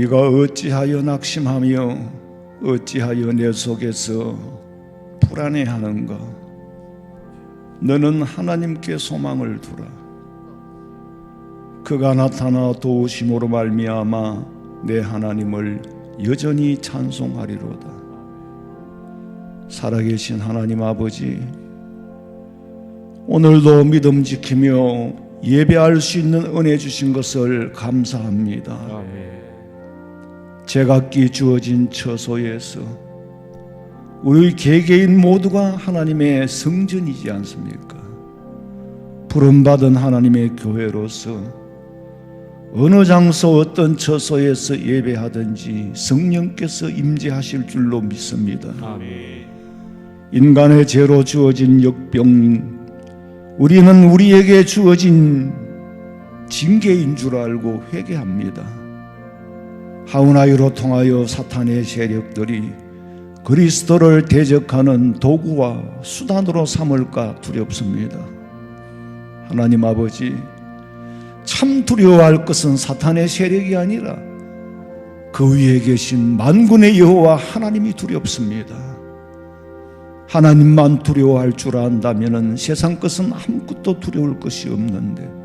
우리가 어찌하여 낙심하며 어찌하여 내 속에서 불안해하는가? 너는 하나님께 소망을 두라. 그가 나타나 도우심으로 말미암아 내 하나님을 여전히 찬송하리로다. 살아계신 하나님 아버지, 오늘도 믿음 지키며 예배할 수 있는 은혜 주신 것을 감사합니다. 아멘. 제각기 주어진 처소에서 우리 개개인 모두가 하나님의 성전이지 않습니까? 부름받은 하나님의 교회로서 어느 장소 어떤 처소에서 예배하든지 성령께서 임재하실 줄로 믿습니다. 아멘. 인간의 죄로 주어진 역병, 우리는 우리에게 주어진 징계인 줄 알고 회개합니다. 하우나이로 통하여 사탄의 세력들이 그리스도를 대적하는 도구와 수단으로 삼을까 두렵습니다. 하나님 아버지, 참 두려워할 것은 사탄의 세력이 아니라 그 위에 계신 만군의 여호와 하나님이 두렵습니다. 하나님만 두려워할 줄 안다면 세상 것은 아무것도 두려울 것이 없는데,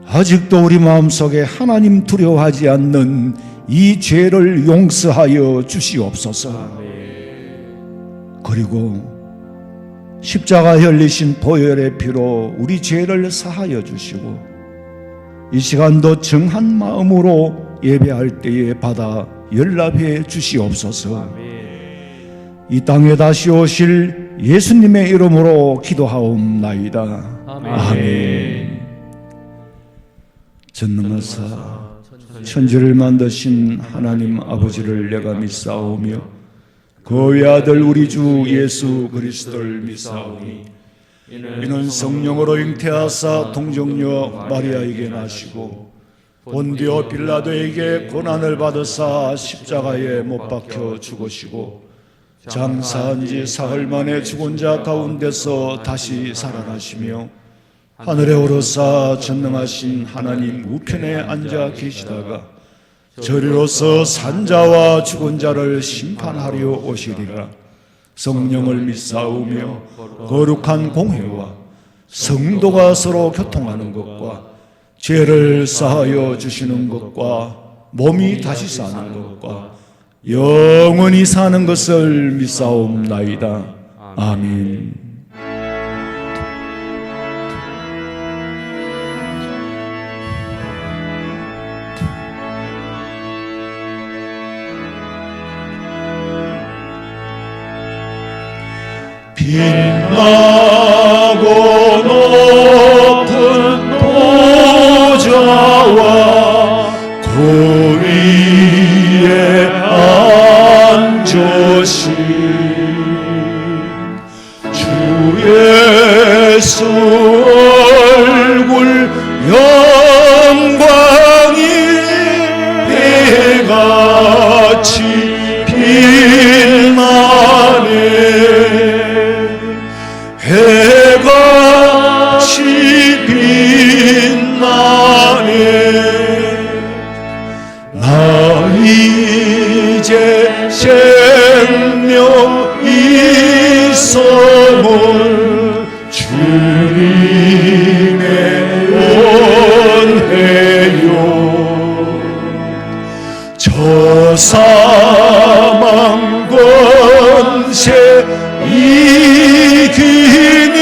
아직도 우리 마음속에 하나님 두려워하지 않는 이 죄를 용서하여 주시옵소서. 그리고 십자가 흘리신 보혈의 피로 우리 죄를 사하여 주시고 이 시간도 정한 마음으로 예배할 때에 받아 연락해 주시옵소서. 이 땅에 다시 오실 예수님의 이름으로 기도하옵나이다. 아멘. 전능하사 천지를 만드신 하나님 아버지를 내가 믿사오며 그 외아들 우리 주 예수 그리스도를 믿사오니 이는 성령으로 잉태하사 동정녀 마리아에게 나시고 본디오 빌라도에게 고난을 받으사 십자가에 못 박혀 죽으시고 장사한 지 사흘 만에 죽은 자 가운데서 다시 살아나시며 하늘에 오르사 전능하신 하나님 우편에 앉아 계시다가 저리로서 산자와 죽은 자를 심판하려 오시리라. 성령을 믿사오며 거룩한 공회와 성도가 서로 교통하는 것과 죄를 사하여 주시는 것과 몸이 다시 사는 것과 영원히 사는 것을 믿사옵나이다. 아멘. 빛나고 높은 보좌와 그 위에 앉으신 주 예수 얼굴 영광이 해같이 빛나네. 해같이 빛나네. 나 이제 생명 있음을 주님의 원해요. 저 사망 권세 이기니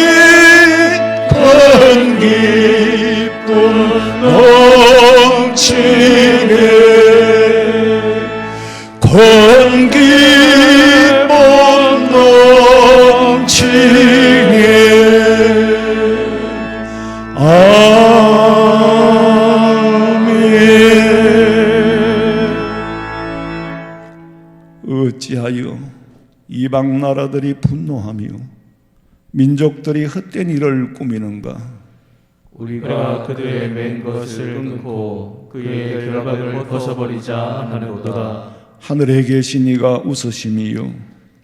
큰 기쁨 넘치네. 큰 기쁨 넘치네. 아멘. 어찌하여 이방 나라들이 분노하며 민족들이 헛된 일을 꾸미는가? 우리가 그들의 맨 것을 끊고 그의 결박을 벗어버리자 하는도다. 하늘에 계신 이가 웃으심이요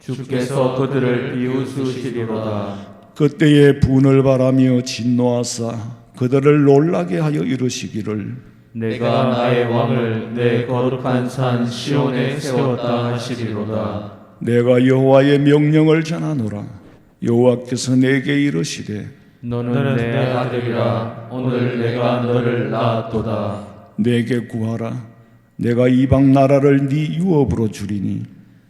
주께서 그들을 비웃으시리로다. 그때에 분을 바라며 진노하사 그들을 놀라게 하여 이르시기를 내가 나의 왕을 내 거룩한 산 시온에 세웠다 하시리로다. 내가 여호와의 명령을 전하노라. 여호와께서 내게 이르시되 너는 내 아들이라. 오늘 내가 너를 낳았도다. 내게 구하라. 내가 이방 나라를 네 유업으로 주리니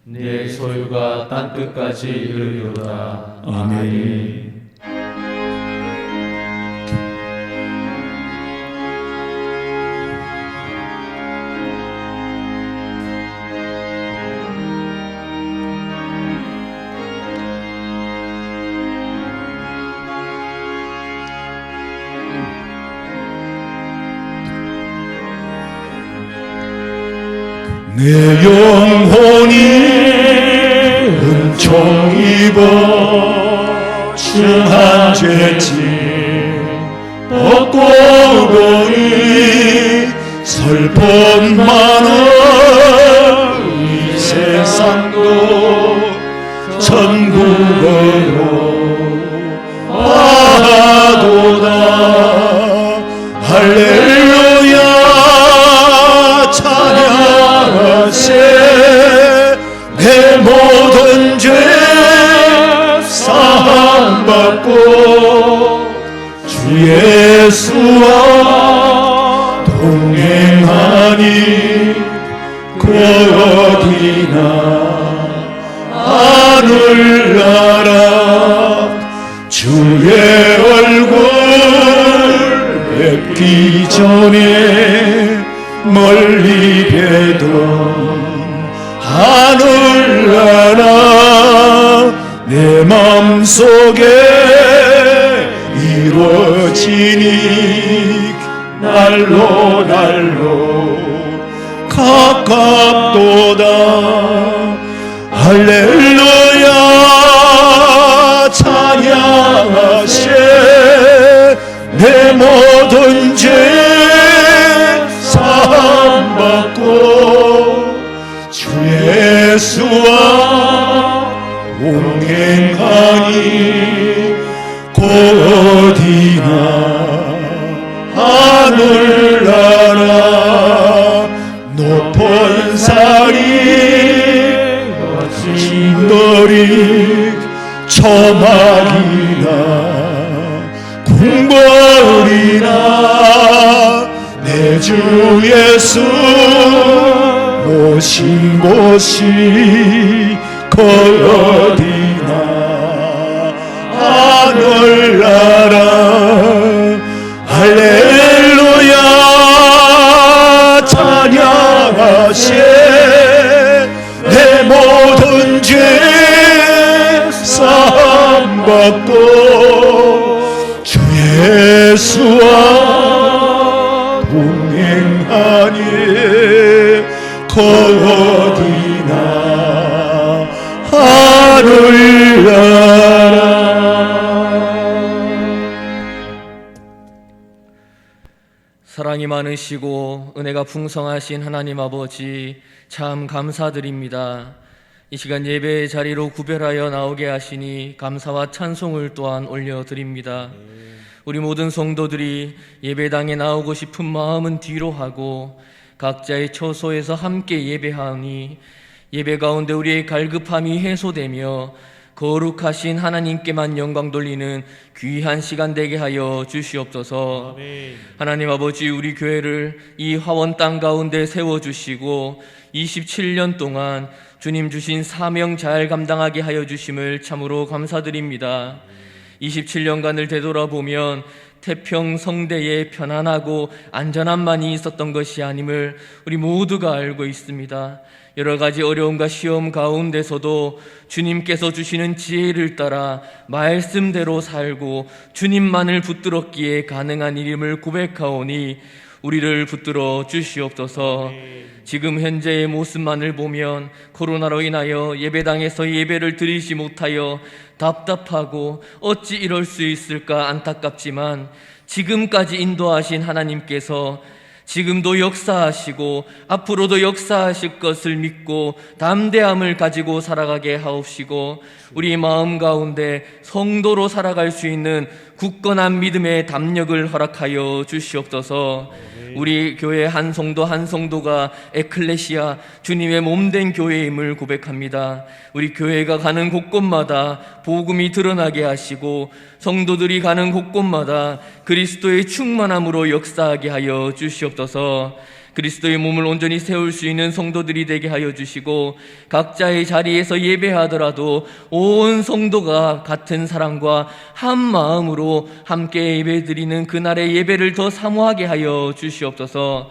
네 소유가 땅 끝까지 이르리로다. 아멘. 내 영혼이 은총 입어 중한 죄짐 벗고 보니 슬픔 많은 이 세상도 천국으로 가도다. 할렐루야 찬양하세. 내 모든 죄 사함받고 주 예수와 동행하니 그 어디나 하늘나라 주의 얼굴 뵙기 전에 멀리 뵈던 하늘나라 내 맘속에 이루어지니 날로 가깝도다. 할렐루야 찬양하세. 내 모든 죄 사함받고 주 예수와 동행하니 곧 어디나 하늘나라 높은 산이 진더리 처막이나 궁궐이나 내 주 예수 모신 곳이 그 어디나 하늘나라. 할렐루야 찬양하세. 내 모든 죄 사함받고 주 예수와 동행하니 그 어디나 하늘나라. 사랑이 많으시고 은혜가 풍성하신 하나님 아버지 참 감사드립니다. 이 시간 예배의 자리로 구별하여 나오게 하시니 감사와 찬송을 또한 올려드립니다. 우리 모든 성도들이 예배당에 나오고 싶은 마음은 뒤로 하고 각자의 처소에서 함께 예배하니 예배 가운데 우리의 갈급함이 해소되며 거룩하신 하나님께만 영광 돌리는 귀한 시간 되게 하여 주시옵소서. 하나님 아버지, 우리 교회를 이 화원 땅 가운데 세워주시고 27년 동안 주님 주신 사명 잘 감당하게 하여 주심을 참으로 감사드립니다. 27년간을 되돌아보면 태평성대에 편안하고 안전함만이 있었던 것이 아님을 우리 모두가 알고 있습니다. 여러 가지 어려움과 시험 가운데서도 주님께서 주시는 지혜를 따라 말씀대로 살고 주님만을 붙들었기에 가능한 일임을 고백하오니 우리를 붙들어 주시옵소서. 지금 현재의 모습만을 보면 코로나로 인하여 예배당에서 예배를 드리지 못하여 답답하고 어찌 이럴 수 있을까 안타깝지만 지금까지 인도하신 하나님께서 지금도 역사하시고 앞으로도 역사하실 것을 믿고 담대함을 가지고 살아가게 하옵시고, 우리 마음 가운데 성도로 살아갈 수 있는 굳건한 믿음의 담력을 허락하여 주시옵소서. 우리 교회 한 성도 한 성도가 에클레시아, 주님의 몸된 교회임을 고백합니다. 우리 교회가 가는 곳곳마다 복음이 드러나게 하시고, 성도들이 가는 곳곳마다 그리스도의 충만함으로 역사하게 하여 주시옵소서. 그리스도의 몸을 온전히 세울 수 있는 성도들이 되게 하여 주시고, 각자의 자리에서 예배하더라도 온 성도가 같은 사랑과 한 마음으로 함께 예배드리는 그날의 예배를 더 사모하게 하여 주시옵소서.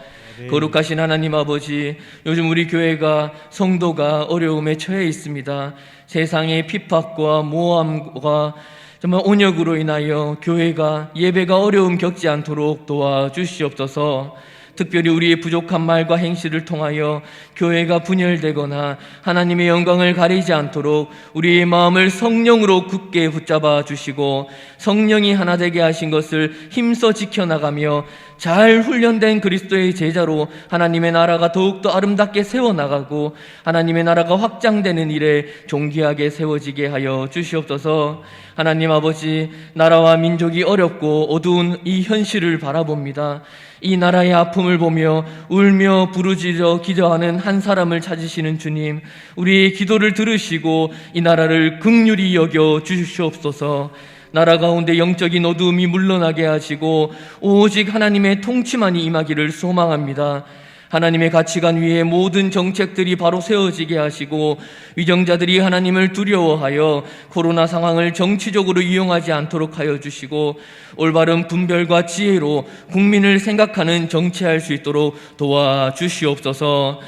거룩하신 하나님 아버지, 요즘 우리 교회가 성도가 어려움에 처해 있습니다. 세상의 핍박과 모함과 정말 온역으로 인하여 교회가 예배가 어려움 겪지 않도록 도와주시옵소서. 특별히 우리의 부족한 말과 행실을 통하여 교회가 분열되거나 하나님의 영광을 가리지 않도록 우리의 마음을 성령으로 굳게 붙잡아 주시고, 성령이 하나 되게 하신 것을 힘써 지켜나가며 잘 훈련된 그리스도의 제자로 하나님의 나라가 더욱더 아름답게 세워나가고 하나님의 나라가 확장되는 일에 존귀하게 세워지게 하여 주시옵소서. 하나님 아버지, 나라와 민족이 어렵고 어두운 이 현실을 바라봅니다. 이 나라의 아픔을 보며 울며 부르짖어 기도하는 한 사람을 찾으시는 주님, 우리의 기도를 들으시고 이 나라를 긍휼히 여겨 주시옵소서. 나라 가운데 영적인 어두움이 물러나게 하시고 오직 하나님의 통치만이 임하기를 소망합니다. 하나님의 가치관 위에 모든 정책들이 바로 세워지게 하시고, 위정자들이 하나님을 두려워하여 코로나 상황을 정치적으로 이용하지 않도록 하여 주시고, 올바른 분별과 지혜로 국민을 생각하는 정치할 수 있도록 도와주시옵소서.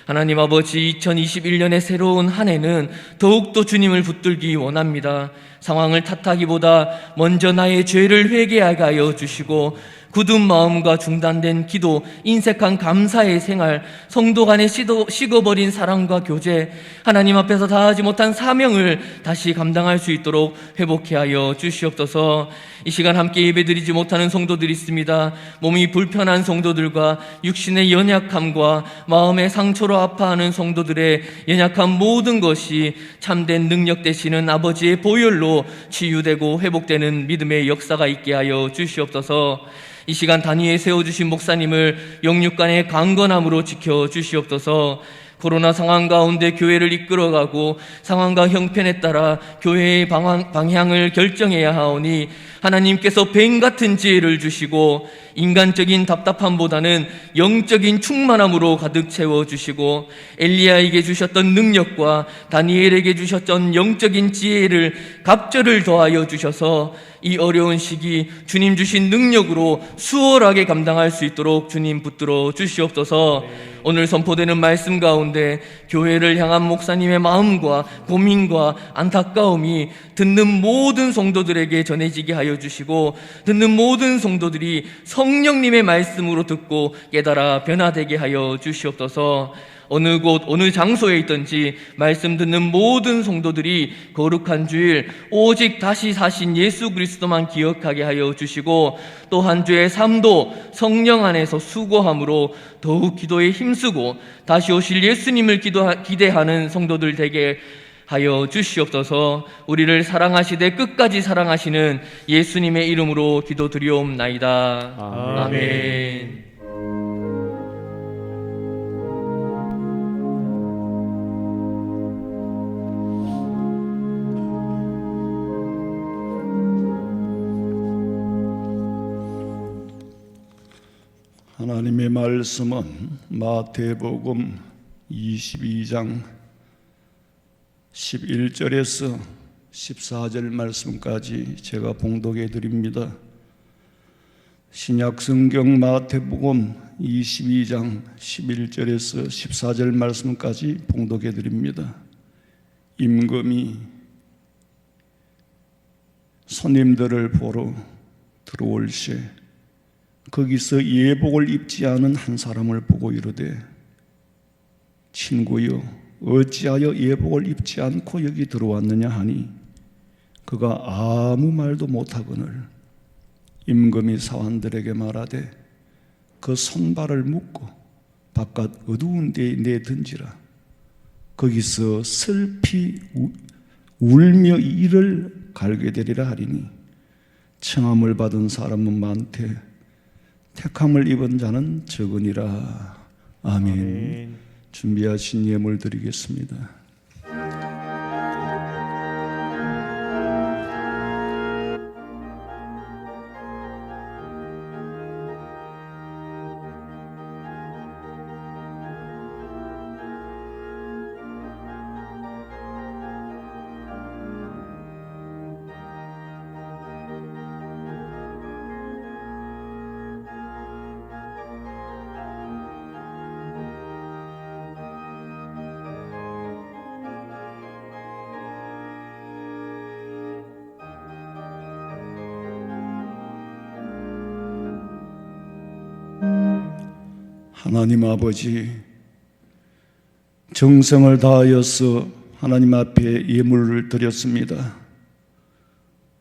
하나님 아버지, 2021년의 새로운 한 해는 더욱더 주님을 붙들기 원합니다. 상황을 탓하기보다 먼저 나의 죄를 회개하게 하여 주시고, 굳은 마음과 중단된 기도, 인색한 감사의 생활, 성도 간에 식어버린 사랑과 교제, 하나님 앞에서 다하지 못한 사명을 다시 감당할 수 있도록 회복해 하여 주시옵소서. 이 시간 함께 예배드리지 못하는 성도들이 있습니다. 몸이 불편한 성도들과 육신의 연약함과 마음의 상처로 아파하는 성도들의 연약한 모든 것이 참된 능력 되시는 아버지의 보혈로 치유되고 회복되는 믿음의 역사가 있게 하여 주시옵소서. 이 시간 단위에 세워주신 목사님을 영육간의 강건함으로 지켜주시옵소서. 코로나 상황 가운데 교회를 이끌어가고 상황과 형편에 따라 교회의 방향을 결정해야 하오니 하나님께서 뱀 같은 지혜를 주시고 인간적인 답답함보다는 영적인 충만함으로 가득 채워주시고, 엘리야에게 주셨던 능력과 다니엘에게 주셨던 영적인 지혜를 갑절을 더하여 주셔서 이 어려운 시기 주님 주신 능력으로 수월하게 감당할 수 있도록 주님 붙들어 주시옵소서. 오늘 선포되는 말씀 가운데 교회를 향한 목사님의 마음과 고민과 안타까움이 듣는 모든 성도들에게 전해지게 하여 주시고, 듣는 모든 성도들이 성령님의 말씀으로 듣고 깨달아 변화되게 하여 주시옵소서. 어느 곳 어느 장소에 있든지 말씀 듣는 모든 성도들이 거룩한 주일 오직 다시 사신 예수 그리스도만 기억하게 하여 주시고, 또 한 주의 삶도 성령 안에서 수고함으로 더욱 기도에 힘쓰고 다시 오실 예수님을 기대하는 성도들 되게 하여 주시옵소서. 우리를 사랑하시되 끝까지 사랑하시는 예수님의 이름으로 기도드리옵나이다. 아멘. 하나님의 말씀은 마태복음 22장 11절에서 14절 말씀까지 제가 봉독해 드립니다. 신약성경 마태복음 22장 11절에서 14절 말씀까지 봉독해 드립니다. 임금이 손님들을 보러 들어올 시에 거기서 예복을 입지 않은 한 사람을 보고 이르되, 친구여, 어찌하여 예복을 입지 않고 여기 들어왔느냐 하니, 그가 아무 말도 못하거늘 임금이 사환들에게 말하되, 그 손발을 묶고 바깥 어두운 데에 내던지라. 거기서 슬피 울며 이를 갈게 되리라 하리니 청함을 받은 사람은 많되 택함을 입은 자는 적으니라. 아멘. 준비하신 예물 드리겠습니다. 하나님 아버지, 정성을 다하여서 하나님 앞에 예물을 드렸습니다.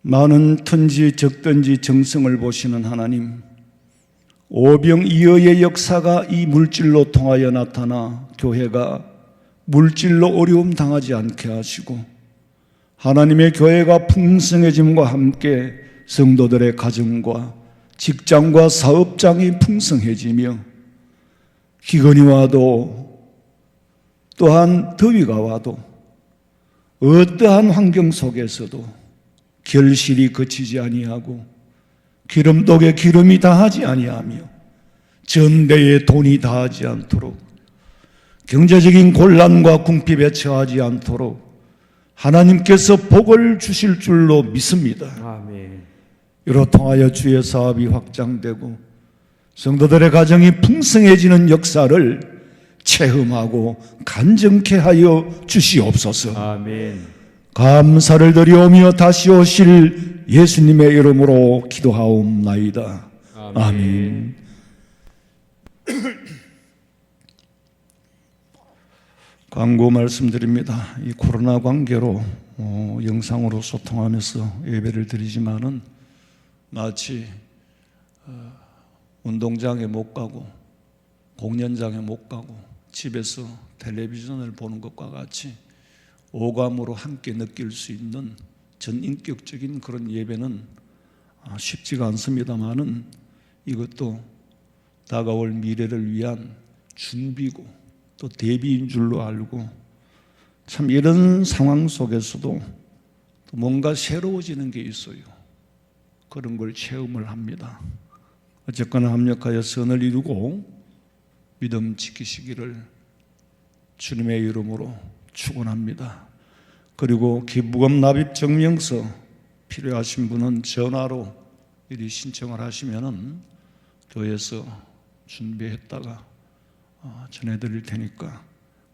많은 턴지 적든지 정성을 보시는 하나님, 오병이어의 역사가 이 물질로 통하여 나타나 교회가 물질로 어려움 당하지 않게 하시고 하나님의 교회가 풍성해짐과 함께 성도들의 가정과 직장과 사업장이 풍성해지며 기근이 와도 또한 더위가 와도 어떠한 환경 속에서도 결실이 그치지 아니하고 기름독에 기름이 다하지 아니하며 전대에 돈이 다하지 않도록 경제적인 곤란과 궁핍에 처하지 않도록 하나님께서 복을 주실 줄로 믿습니다. 아멘. 이로 통하여 주의 사업이 확장되고 성도들의 가정이 풍성해지는 역사를 체험하고 간증케 하여 주시옵소서. 아멘. 감사를 드리오며 다시 오실 예수님의 이름으로 기도하옵나이다. 아멘. 광고 말씀드립니다. 이 코로나 관계로 영상으로 소통하면서 예배를 드리지만은 마치 운동장에 못 가고 공연장에 못 가고 집에서 텔레비전을 보는 것과 같이 오감으로 함께 느낄 수 있는 전인격적인 그런 예배는 쉽지가 않습니다만은 이것도 다가올 미래를 위한 준비고 또 대비인 줄로 알고 참 이런 상황 속에서도 뭔가 새로워지는 게 있어요. 그런 걸 체험을 합니다. 어쨌거나 합력하여 선을 이루고 믿음 지키시기를 주님의 이름으로 축원합니다. 그리고 기부금 납입 증명서 필요하신 분은 전화로 미리 신청을 하시면은 교회에서 준비했다가 전해드릴 테니까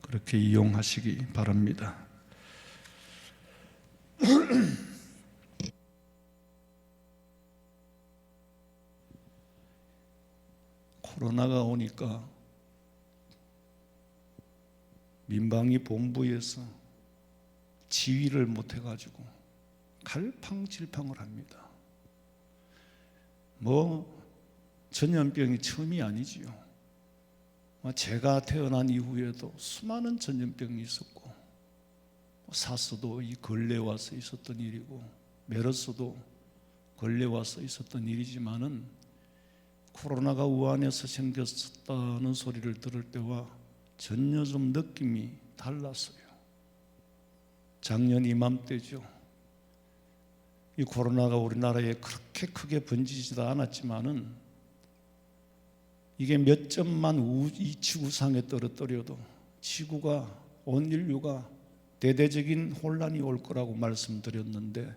그렇게 이용하시기 바랍니다. 코로나가 오니까 민방위 본부에서 지휘를 못해가지고 갈팡질팡을 합니다. 전염병이 처음이 아니지요. 제가 태어난 이후에도 수많은 전염병이 있었고 사스도 이 근래 와서 있었던 일이고 메르스도 근래 와서 있었던 일이지만은 코로나가 우한에서 생겼다는 소리를 들을 때와 전혀 좀 느낌이 달랐어요. 작년 이맘때죠. 이 코로나가 우리나라에 그렇게 크게 번지지도 않았지만은 이게 몇 점만 이 지구상에 떨어뜨려도 지구가 온 인류가 대대적인 혼란이 올 거라고 말씀드렸는데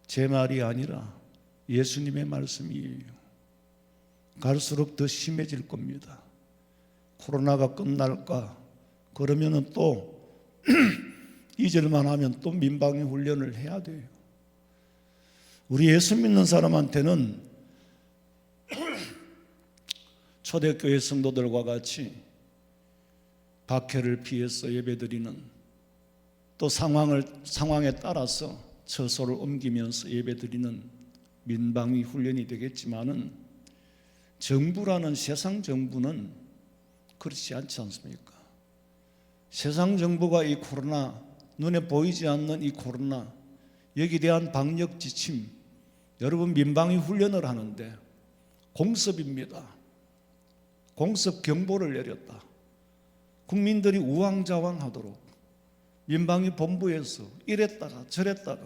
제 말이 아니라 예수님의 말씀이에요. 갈수록 더 심해질 겁니다. 코로나가 끝날까? 그러면은 또 잊을만 하면 또 민방위 훈련을 해야 돼요. 우리 예수 믿는 사람한테는 초대교회 성도들과 같이 박해를 피해서 예배드리는 또 상황에 따라서 처소를 옮기면서 예배드리는 민방위 훈련이 되겠지만은 정부라는 세상 정부는 그렇지 않지 않습니까? 세상 정부가 이 코로나, 눈에 보이지 않는 이 코로나, 여기에 대한 방역 지침, 여러분 민방위 훈련을 하는데 공습입니다. 공습 경보를 내렸다. 국민들이 우왕좌왕하도록 민방위 본부에서 이랬다가 저랬다가,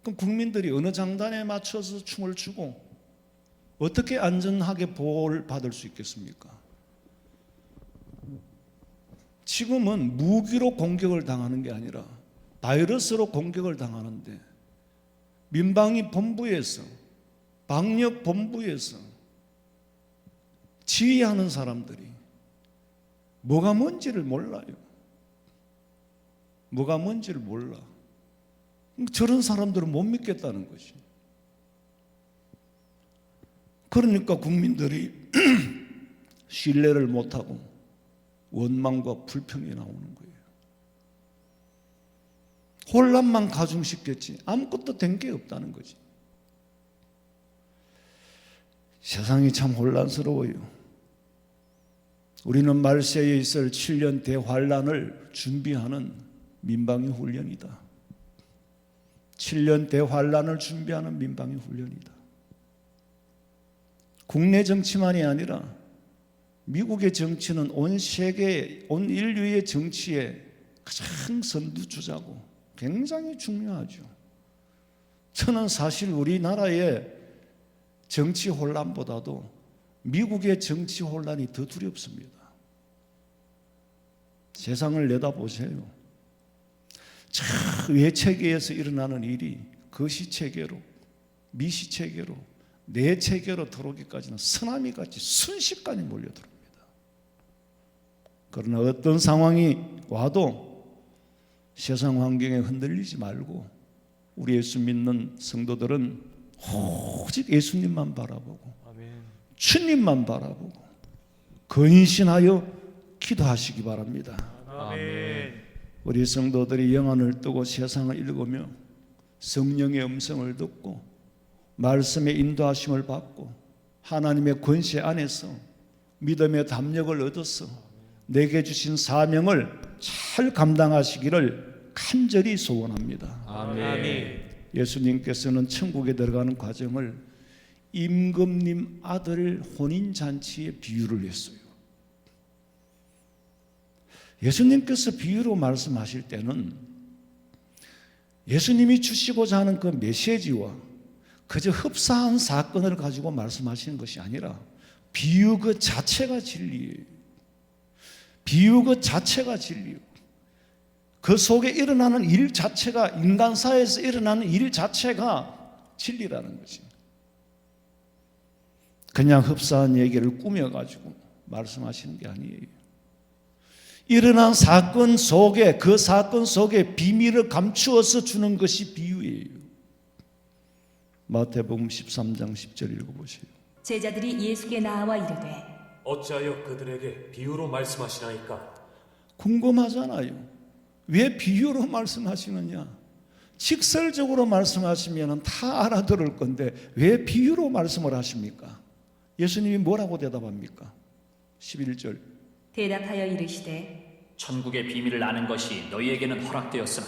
그럼 국민들이 어느 장단에 맞춰서 춤을 추고 어떻게 안전하게 보호를 받을 수 있겠습니까? 지금은 무기로 공격을 당하는 게 아니라 바이러스로 공격을 당하는데, 민방위 본부에서, 방역 본부에서 지휘하는 사람들이 뭐가 뭔지를 몰라요. 뭐가 뭔지를 몰라. 저런 사람들은 못 믿겠다는 것이. 그러니까 국민들이 신뢰를 못하고 원망과 불평이 나오는 거예요. 혼란만 가중시켰지 아무것도 된 게 없다는 거지. 세상이 참 혼란스러워요. 우리는 말세에 있을 7년 대환란을 준비하는 민방위 훈련이다. 7년 대환란을 준비하는 민방위 훈련이다. 국내 정치만이 아니라 미국의 정치는 온 세계, 온 인류의 정치에 가장 선두주자고 굉장히 중요하죠. 저는 사실 우리나라의 정치 혼란보다도 미국의 정치 혼란이 더 두렵습니다. 세상을 내다보세요. 저 외체계에서 일어나는 일이 거시체계로, 미시체계로, 내체계로 들어오기까지는 쓰나미같이 순식간에 몰려들어옵니다. 그러나 어떤 상황이 와도 세상 환경에 흔들리지 말고 우리 예수 믿는 성도들은 오직 예수님만 바라보고 주님만 바라보고 근신하여 기도하시기 바랍니다. 아멘. 우리 성도들이 영안을 뜨고 세상을 읽으며 성령의 음성을 듣고 말씀의 인도하심을 받고 하나님의 권세 안에서 믿음의 담력을 얻어서 내게 주신 사명을 잘 감당하시기를 간절히 소원합니다. 아멘. 예수님께서는 천국에 들어가는 과정을 임금님 아들 혼인잔치에 비유를 했어요. 예수님께서 비유로 말씀하실 때는 예수님이 주시고자 하는 그 메시지와 그저 흡사한 사건을 가지고 말씀하시는 것이 아니라 비유 그 자체가 진리예요. 비유 그 자체가 진리예요. 그 속에 일어나는 일 자체가, 인간사에서 일어나는 일 자체가 진리라는 거지. 그냥 흡사한 얘기를 꾸며가지고 말씀하시는 게 아니에요. 일어난 사건 속에, 그 사건 속에 비밀을 감추어서 주는 것이 비유예요. 마태복음 13장 10절 읽어보세요. 제자들이 예수께 나와 이르되 어찌하여 그들에게 비유로 말씀하시나이까? 궁금하잖아요. 왜 비유로 말씀하시느냐? 직설적으로 말씀하시면 다 알아들을 건데 왜 비유로 말씀을 하십니까? 예수님이 뭐라고 대답합니까? 11절 대답하여 이르시되 천국의 비밀을 아는 것이 너희에게는 허락되었으나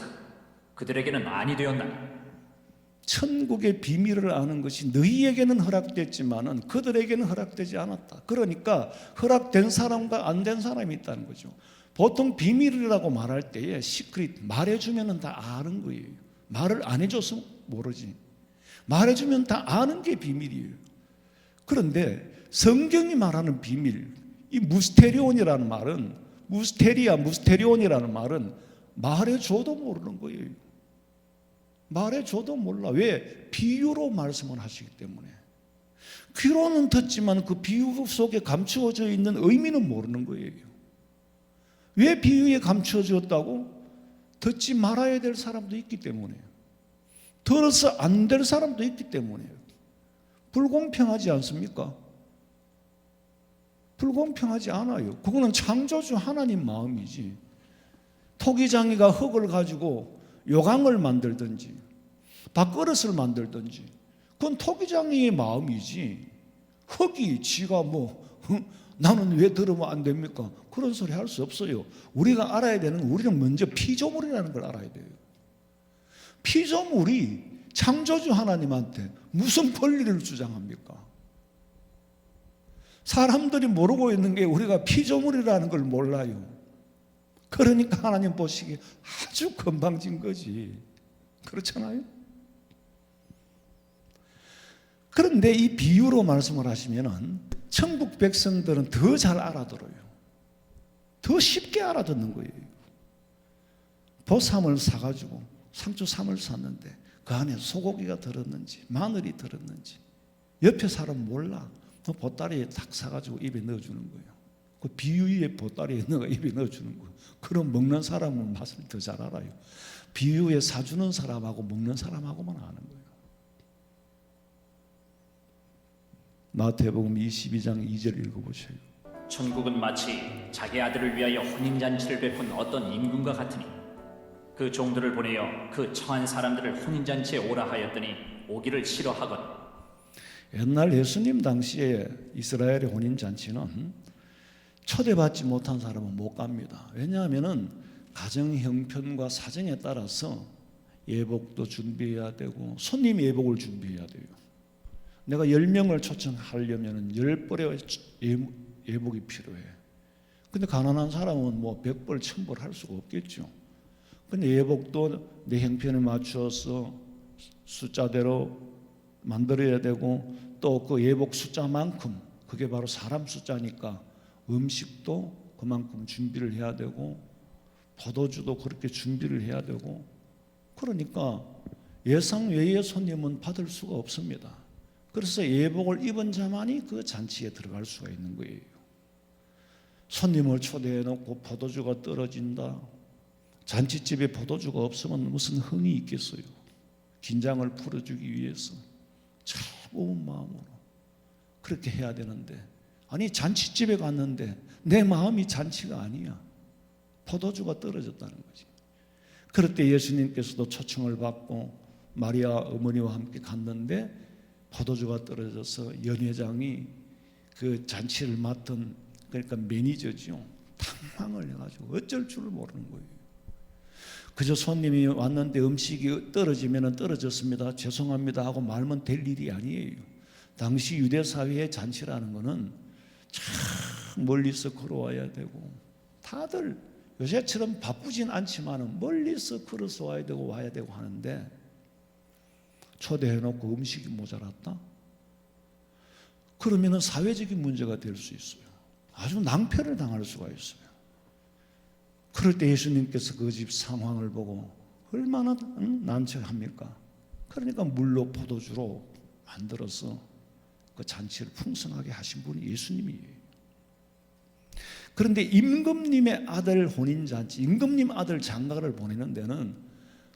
그들에게는 아니 되었나니. 천국의 비밀을 아는 것이 너희에게는 허락됐지만은 그들에게는 허락되지 않았다. 그러니까 허락된 사람과 안 된 사람이 있다는 거죠. 보통 비밀이라고 말할 때에 시크릿 말해주면 다 아는 거예요. 말을 안 해줘서 모르지. 말해주면 다 아는 게 비밀이에요. 그런데 성경이 말하는 비밀, 이 무스테리온이라는 말은, 무스테리온이라는 말은 말해줘도 모르는 거예요. 말해줘도 몰라. 왜? 비유로 말씀을 하시기 때문에. 귀로는 듣지만 그 비유 속에 감추어져 있는 의미는 모르는 거예요. 왜 비유에 감추어졌다고? 듣지 말아야 될 사람도 있기 때문에, 들어서 안 될 사람도 있기 때문에. 불공평하지 않습니까? 불공평하지 않아요. 그거는 창조주 하나님 마음이지. 토기장이가 흙을 가지고 요강을 만들든지 밥그릇을 만들든지 그건 토기장이의 마음이지, 흙이 지가 나는 왜 들으면 안 됩니까? 그런 소리 할 수 없어요. 우리가 알아야 되는 건 우리는 먼저 피조물이라는 걸 알아야 돼요. 피조물이 창조주 하나님한테 무슨 권리를 주장합니까? 사람들이 모르고 있는 게 우리가 피조물이라는 걸 몰라요. 그러니까 하나님 보시기에 아주 건방진 거지. 그렇잖아요? 그런데 이 비유로 말씀을 하시면은 천국 백성들은 더 잘 알아들어요. 더 쉽게 알아듣는 거예요. 보쌈을 사가지고 상추쌈을 샀는데 그 안에 소고기가 들었는지 마늘이 들었는지 옆에 사람 몰라. 보따리에 탁 사가지고 입에 넣어주는 거예요. 그 비유에 보따리에 넣어 입에 넣어주는 거예요. 그럼 먹는 사람은 맛을 더 잘 알아요. 비유에 사주는 사람하고 먹는 사람하고만 아는 거예요. 마태복음 22장 2절 읽어보세요. 천국은 마치 자기 아들을 위하여 혼인잔치를 베푼 어떤 임금과 같으니 그 종들을 보내어 그 청한 사람들을 혼인잔치에 오라 하였더니 오기를 싫어하거든. 옛날 예수님 당시에 이스라엘의 혼인잔치는 초대받지 못한 사람은 못 갑니다. 왜냐하면 가정 형편과 사정에 따라서 예복도 준비해야 되고 손님 예복을 준비해야 돼요. 내가 10명을 초청하려면 10벌의 예복이 필요해. 근데 가난한 사람은 100벌, 1000벌 할 수가 없겠죠. 근데 예복도 내 형편에 맞추어서 숫자대로 만들어야 되고 또 그 예복 숫자만큼 그게 바로 사람 숫자니까 음식도 그만큼 준비를 해야 되고 포도주도 그렇게 준비를 해야 되고 그러니까 예상 외의 손님은 받을 수가 없습니다. 그래서 예복을 입은 자만이 그 잔치에 들어갈 수가 있는 거예요. 손님을 초대해 놓고 포도주가 떨어진다. 잔치집에 포도주가 없으면 무슨 흥이 있겠어요. 긴장을 풀어주기 위해서 차가운 마음으로 그렇게 해야 되는데 아니 잔치집에 갔는데 내 마음이 잔치가 아니야. 포도주가 떨어졌다는 거지. 그럴 때 예수님께서도 초청을 받고 마리아 어머니와 함께 갔는데 포도주가 떨어져서 연회장이 그 잔치를 맡은 그러니까 매니저죠. 당황을 해가지고 어쩔 줄을 모르는 거예요. 그저 손님이 왔는데 음식이 떨어지면 떨어졌습니다. 죄송합니다 하고 말면 될 일이 아니에요. 당시 유대 사회의 잔치라는 거는 참 멀리서 걸어와야 되고 다들 요새처럼 바쁘진 않지만 멀리서 걸어서 와야 되고 하는데 초대해놓고 음식이 모자랐다? 그러면 사회적인 문제가 될 수 있어요. 아주 낭패를 당할 수가 있어요. 그럴 때 예수님께서 그 집 상황을 보고 얼마나 난처합니까? 그러니까 물로 포도주로 만들어서 그 잔치를 풍성하게 하신 분이 예수님이에요. 그런데 임금님의 아들 혼인잔치, 임금님 아들 장가를 보내는 데는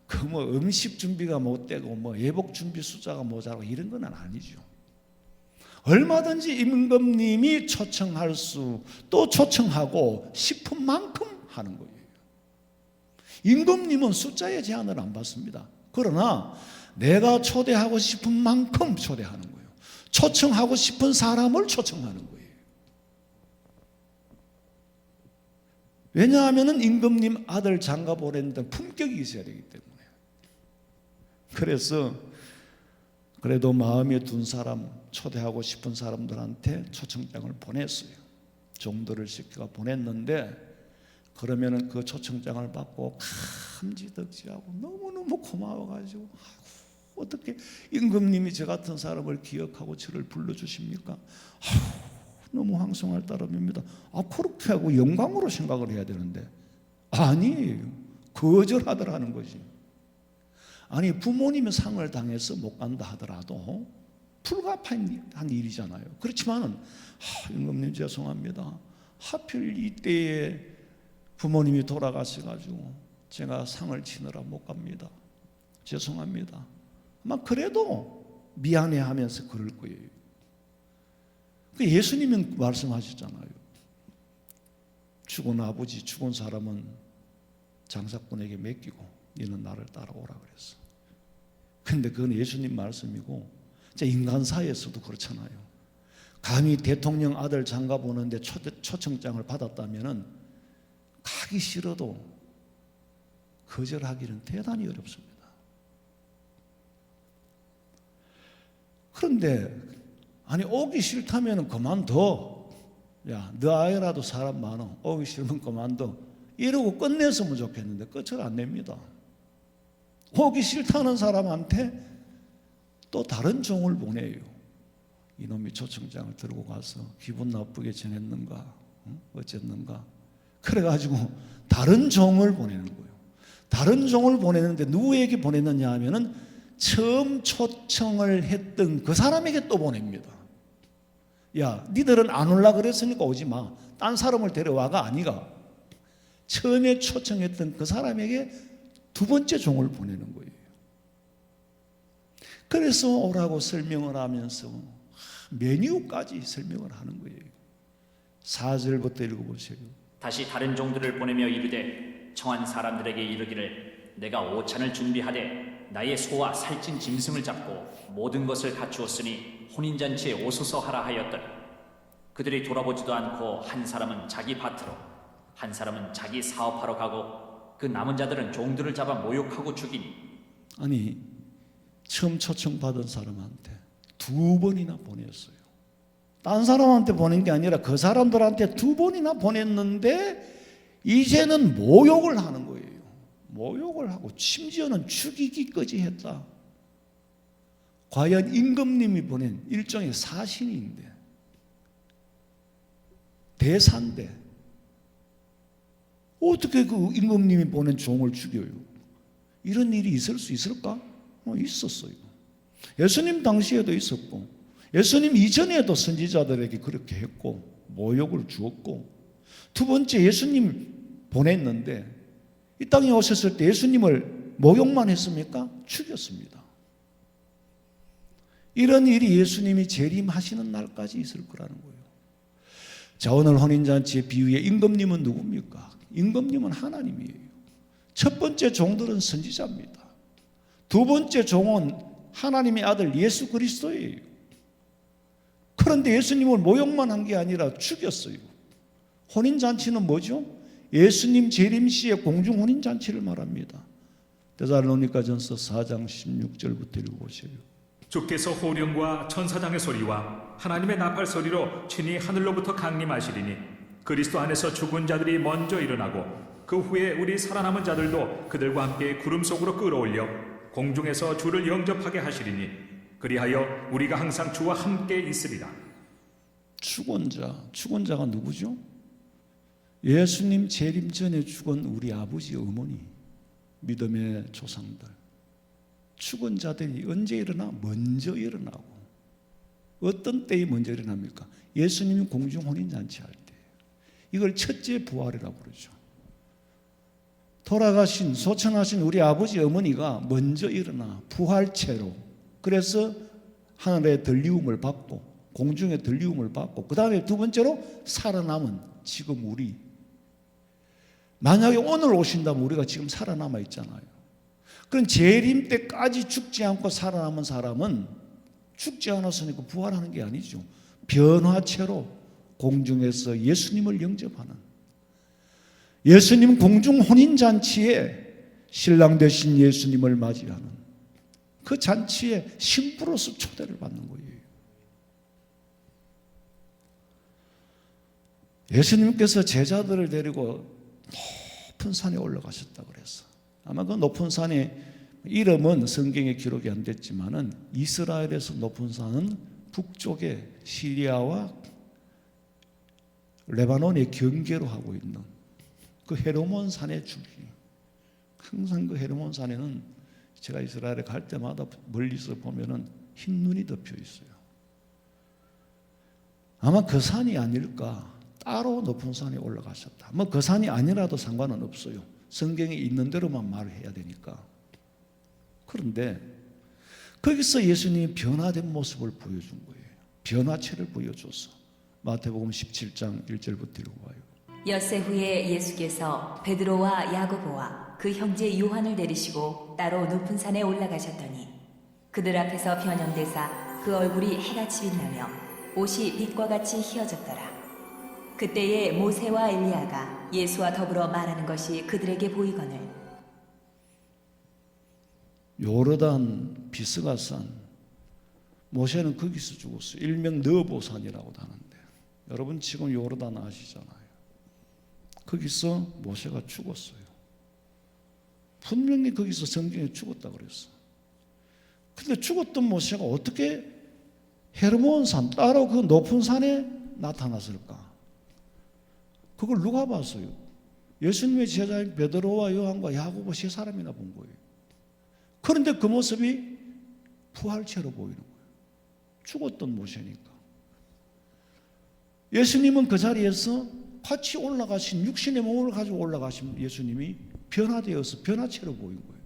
그 음식 준비가 못 되고 예복 준비 숫자가 모자라고 이런 건 아니죠. 얼마든지 임금님이 초청할 수 또 초청하고 싶은 만큼 하는 거예요. 임금님은 숫자의 제한을 안 받습니다. 그러나 내가 초대하고 싶은 만큼 초대하는 거예요. 초청하고 싶은 사람을 초청하는 거예요. 왜냐하면 임금님 아들 장가 보내는 데 품격이 있어야 되기 때문에. 그래서 그래도 마음에 둔 사람, 초대하고 싶은 사람들한테 초청장을 보냈어요. 종들을 시켜 보냈는데 그러면은 그 초청장을 받고 감지덕지하고 너무너무 고마워가지고 어떻게 임금님이 저 같은 사람을 기억하고 저를 불러주십니까? 너무 황송할 따름입니다. 그렇게 하고 영광으로 생각을 해야 되는데 아니에요. 거절하더라는 거지. 아니 부모님의 상을 당해서 못 간다 하더라도 불가피한 일이잖아요. 그렇지만은 임금님 죄송합니다. 하필 이때에 부모님이 돌아가셔가지고 제가 상을 치느라 못 갑니다. 죄송합니다. 아마 그래도 미안해하면서 그럴 거예요. 예수님은 말씀하셨잖아요. 죽은 아버지, 죽은 사람은 장사꾼에게 맡기고 너는 나를 따라오라 그랬어. 근데 그건 예수님 말씀이고 인간사에서도 그렇잖아요. 감히 대통령 아들 장가 보는데 초청장을 받았다면은 가기 싫어도 거절하기는 대단히 어렵습니다. 그런데 아니 오기 싫다면 그만둬. 야, 너 아이라도 사람 많어. 오기 싫으면 그만둬. 이러고 끝냈으면 좋겠는데 끝을 안 냅니다. 오기 싫다는 사람한테 또 다른 종을 보내요. 이놈이 초청장을 들고 가서 기분 나쁘게 지냈는가? 어쨌는가? 그래가지고 다른 종을 보내는 거예요. 다른 종을 보내는데 누구에게 보냈느냐 하면은 처음 초청을 했던 그 사람에게 또 보냅니다. 야, 니들은 안 올라 그랬으니까 오지 마. 딴 사람을 데려와가 아니가. 처음에 초청했던 그 사람에게 두 번째 종을 보내는 거예요. 그래서 오라고 설명을 하면서 메뉴까지 설명을 하는 거예요. 4절부터 읽어보세요. 다시 다른 종들을 보내며 이르되 청한 사람들에게 이르기를 내가 오찬을 준비하되 나의 소와 살찐 짐승을 잡고 모든 것을 갖추었으니 혼인잔치에 오소서 하라 하였더니 그들이 돌아보지도 않고 한 사람은 자기 밭으로 한 사람은 자기 사업하러 가고 그 남은 자들은 종들을 잡아 모욕하고 죽이니. 아니 처음 초청받은 사람한테 두 번이나 보냈어요. 딴 사람한테 보낸 게 아니라 그 사람들한테 두 번이나 보냈는데 이제는 모욕을 하는 거예요. 모욕을 하고 심지어는 죽이기까지 했다. 과연 임금님이 보낸 일종의 사신인데 대사인데 어떻게 그 임금님이 보낸 종을 죽여요? 이런 일이 있을 수 있을까? 있었어요. 예수님 당시에도 있었고 예수님 이전에도 선지자들에게 그렇게 했고 모욕을 주었고 두 번째 예수님 보냈는데 이 땅에 오셨을 때 예수님을 모욕만 했습니까? 죽였습니다. 이런 일이 예수님이 재림하시는 날까지 있을 거라는 거예요. 자, 오늘 혼인잔치의 비유에 임금님은 누굽니까? 임금님은 하나님이에요. 첫 번째 종들은 선지자입니다. 두 번째 종은 하나님의 아들 예수 그리스도예요. 그런데 예수님을 모욕만 한 게 아니라 죽였어요. 혼인잔치는 뭐죠? 예수님 재림 시에 공중 혼인잔치를 말합니다. 데살로니가전서 4장 16절부터 읽어보세요. 주께서 호령과 천사장의 소리와 하나님의 나팔 소리로 친히 하늘로부터 강림하시리니 그리스도 안에서 죽은 자들이 먼저 일어나고 그 후에 우리 살아남은 자들도 그들과 함께 구름 속으로 끌어올려 공중에서 주를 영접하게 하시리니 그리하여 우리가 항상 주와 함께 있으리라. 죽은 자가 누구죠? 예수님 재림 전에 죽은 우리 아버지 어머니 믿음의 조상들. 죽은 자들이 언제 일어나? 먼저 일어나고. 어떤 때에 먼저 일어납니까? 예수님이 공중 혼인잔치 할 때. 이걸 첫째 부활이라고 그러죠. 돌아가신 소천하신 우리 아버지 어머니가 먼저 일어나 부활체로, 그래서 하늘의 들리움을 받고 공중의 들리움을 받고 그 다음에 두 번째로 살아남은 지금 우리. 만약에 오늘 오신다면 우리가 지금 살아남아 있잖아요. 그럼 재림 때까지 죽지 않고 살아남은 사람은 죽지 않았으니까 부활하는 게 아니죠. 변화체로 공중에서 예수님을 영접하는, 예수님 공중 혼인잔치에 신랑 되신 예수님을 맞이하는 그 잔치에 신부로서 초대를 받는 거예요. 예수님께서 제자들을 데리고 높은 산에 올라가셨다 그랬어. 아마 그 높은 산의 이름은 성경에 기록이 안 됐지만은 이스라엘에서 높은 산은 북쪽에 시리아와 레바논의 경계로 하고 있는 그 헤르몬 산의 줄기. 항상 그 헤르몬 산에는 제가 이스라엘에 갈 때마다 멀리서 보면은 흰 눈이 덮여 있어요. 아마 그 산이 아닐까. 따로 높은 산에 올라가셨다. 뭐 그 산이 아니라도 상관은 없어요. 성경에 있는 대로만 말을 해야 되니까. 그런데 거기서 예수님이 변화된 모습을 보여준 거예요. 변화체를 보여줘서 마태복음 17장 1절부터 읽어봐요. 엿새 후에 예수께서 베드로와 야고보와 그 형제 요한을 데리시고 따로 높은 산에 올라가셨더니 그들 앞에서 변형되사 그 얼굴이 해같이 빛나며 옷이 빛과 같이 휘어졌더라. 그때에 모세와 엘리야가 예수와 더불어 말하는 것이 그들에게 보이거늘 요르단 비스가산, 모세는 거기서 죽었어요. 일명 느보산이라고 하는데, 여러분 지금 요르단 아시잖아요. 거기서 모세가 죽었어요. 분명히 거기서 성경에 죽었다 그랬어. 근데 죽었던 모세가 어떻게 헤르몬 산, 따로 그 높은 산에 나타났을까? 그걸 누가 봤어요? 예수님의 제자인 베드로와 요한과 야고보 세 사람이나 본 거예요. 그런데 그 모습이 부활체로 보이는 거예요. 죽었던 모세니까. 예수님은 그 자리에서 같이 올라가신, 육신의 몸을 가지고 올라가신 예수님이 변화되어서 변화체로 보인 거예요.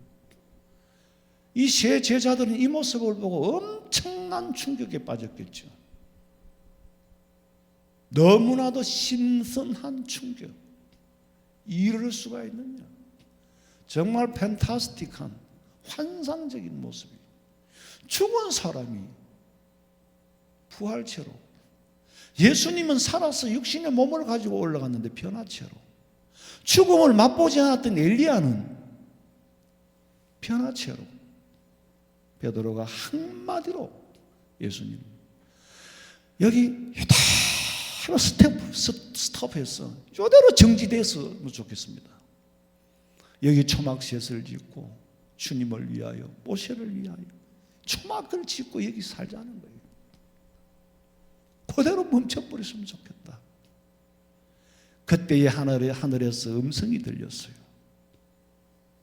이 세 제자들은 이 모습을 보고 엄청난 충격에 빠졌겠죠. 너무나도 신선한 충격. 이럴 수가 있느냐. 정말 팬타스틱한 환상적인 모습이에요. 죽은 사람이 부활체로, 예수님은 살아서 육신의 몸을 가지고 올라갔는데 변화체로, 죽음을 맛보지 않았던 엘리야는 변화체로, 베드로가 한마디로 예수님 여기 이대로 스톱해서 이대로 정지됐으면 좋겠습니다. 여기 초막셋을 짓고 주님을 위하여, 모세를 위하여 초막을 짓고 여기 살자는 거예요. 그대로 멈춰버렸으면 좋겠다. 그때의 하늘에서 음성이 들렸어요.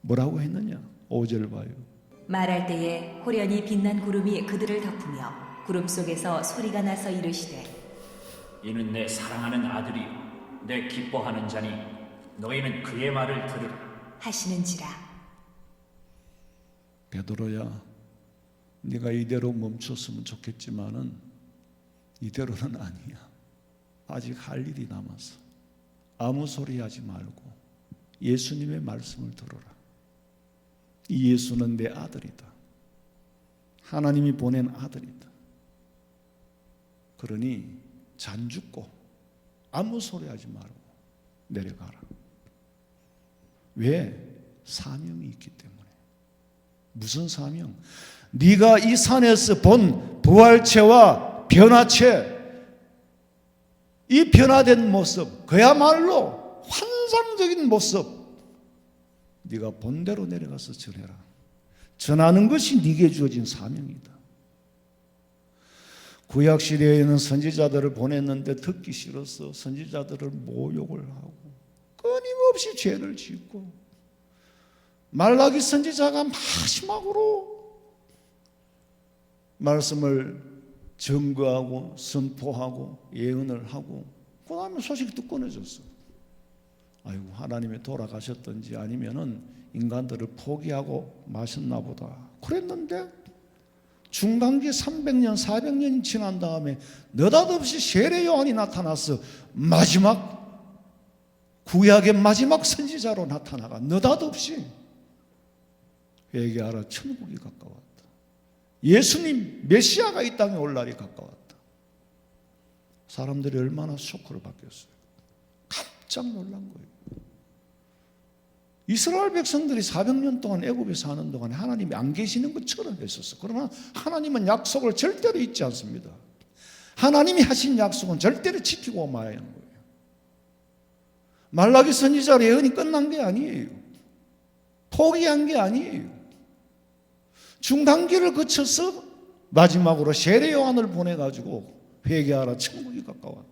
뭐라고 했느냐? 5절 봐요. 말할 때에 호련히 빛난 구름이 그들을 덮으며 구름 속에서 소리가 나서 이르시되 이는 내 사랑하는 아들이요 내 기뻐하는 자니 너희는 그의 말을 들으라 하시는지라. 베드로야, 네가 이대로 멈췄으면 좋겠지만은 이대로는 아니야. 아직 할 일이 남았어. 아무 소리 하지 말고 예수님의 말씀을 들어라. 이 예수는 내 아들이다. 하나님이 보낸 아들이다. 그러니 잔죽고 아무 소리 하지 말고 내려가라. 왜? 사명이 있기 때문에. 무슨 사명? 네가 이 산에서 본 부활체와 변화체, 이 변화된 모습, 그야말로 환상적인 모습, 네가 본대로 내려가서 전해라. 전하는 것이 네게 주어진 사명이다. 구약 시대에는 선지자들을 보냈는데 듣기 싫어서 선지자들을 모욕을 하고 끊임없이 죄를 짓고, 말라기 선지자가 마지막으로 말씀을 증거하고 선포하고 예언을 하고 그 다음에 소식이 또 끊어졌어. 아이고, 하나님이 돌아가셨던지 아니면은 인간들을 포기하고 마셨나 보다 그랬는데, 중간기 300년 400년이 지난 다음에 느닷없이 세례 요한이 나타나서 마지막 구약의 마지막 선지자로 나타나가 느닷없이 회개하라, 천국이 가까웠다. 예수님 메시아가 이 땅에 올 날이 가까웠다. 사람들이 얼마나 쇼크를 받겠어요. 깜짝 놀란 거예요. 이스라엘 백성들이 400년 동안 애굽에 사는 동안에 하나님이 안 계시는 것처럼 했었어. 그러나 하나님은 약속을 절대로 잊지 않습니다. 하나님이 하신 약속은 절대로 지키고 마야 하는 거예요. 말라기 선지자 예언이 끝난 게 아니에요. 포기한 게 아니에요. 중단기를 거쳐서 마지막으로 세례 요한을 보내가지고 회개하라, 천국이 가까웠다.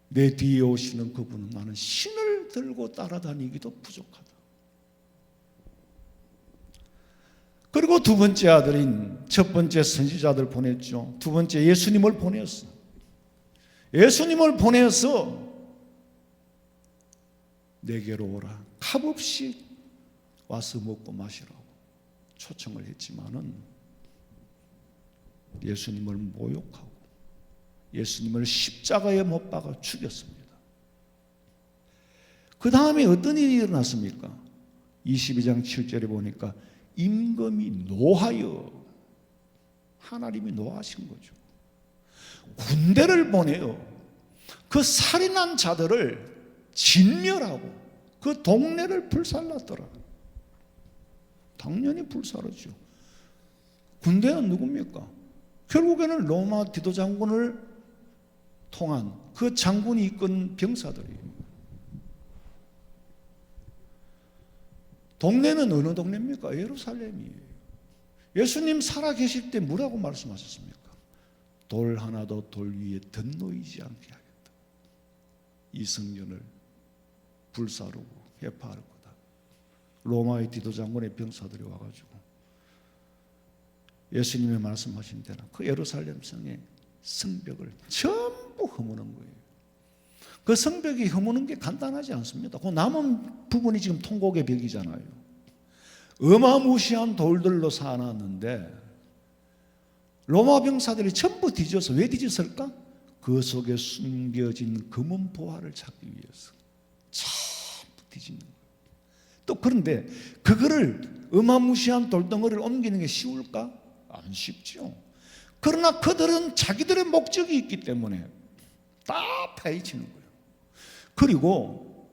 내 뒤에 오시는 그분은 나는 신을 들고 따라다니기도 부족하다. 그리고 두 번째 아들인 첫 번째 선지자들 보냈죠. 두 번째 예수님을 보냈어. 예수님을 보내서 내게로 오라, 값없이 와서 먹고 마시라고 초청을 했지만은 예수님을 모욕하고 예수님을 십자가에 못 박아 죽였습니다. 그 다음에 어떤 일이 일어났습니까? 22장 7절에 보니까 임금이 노하여 하나님이 노하신 거죠. 군대를 보내요. 그 살인한 자들을 진멸하고 그 동네를 불살랐더라. 당연히 불사르죠. 군대는 누굽니까? 결국에는 로마 디도 장군을 통한 그 장군이 이끈 병사들이에요. 동네는 어느 동네입니까? 예루살렘이에요. 예수님 살아계실 때 뭐라고 말씀하셨습니까? 돌 하나도 돌 위에 덧 놓이지 않게 하겠다. 이 성전을 불사르고 해파할 거다. 로마의 디도 장군의 병사들이 와가지고 예수님이 말씀하신 대로 그 예루살렘 성의 성벽을 전부 허무는 거예요. 그 성벽이 허무는 게 간단하지 않습니다. 그 남은 부분이 지금 통곡의 벽이잖아요. 어마무시한 돌들로 쌓아놨는데 로마 병사들이 전부 뒤져서 왜 뒤졌을까? 그 속에 숨겨진 검은 보화를 찾기 위해서 전부 뒤집는 거예요. 또 그런데 그거를 어마무시한 돌덩어리를 옮기는 게 쉬울까? 안 쉽죠. 그러나 그들은 자기들의 목적이 있기 때문에 다 파헤치는 거예요. 그리고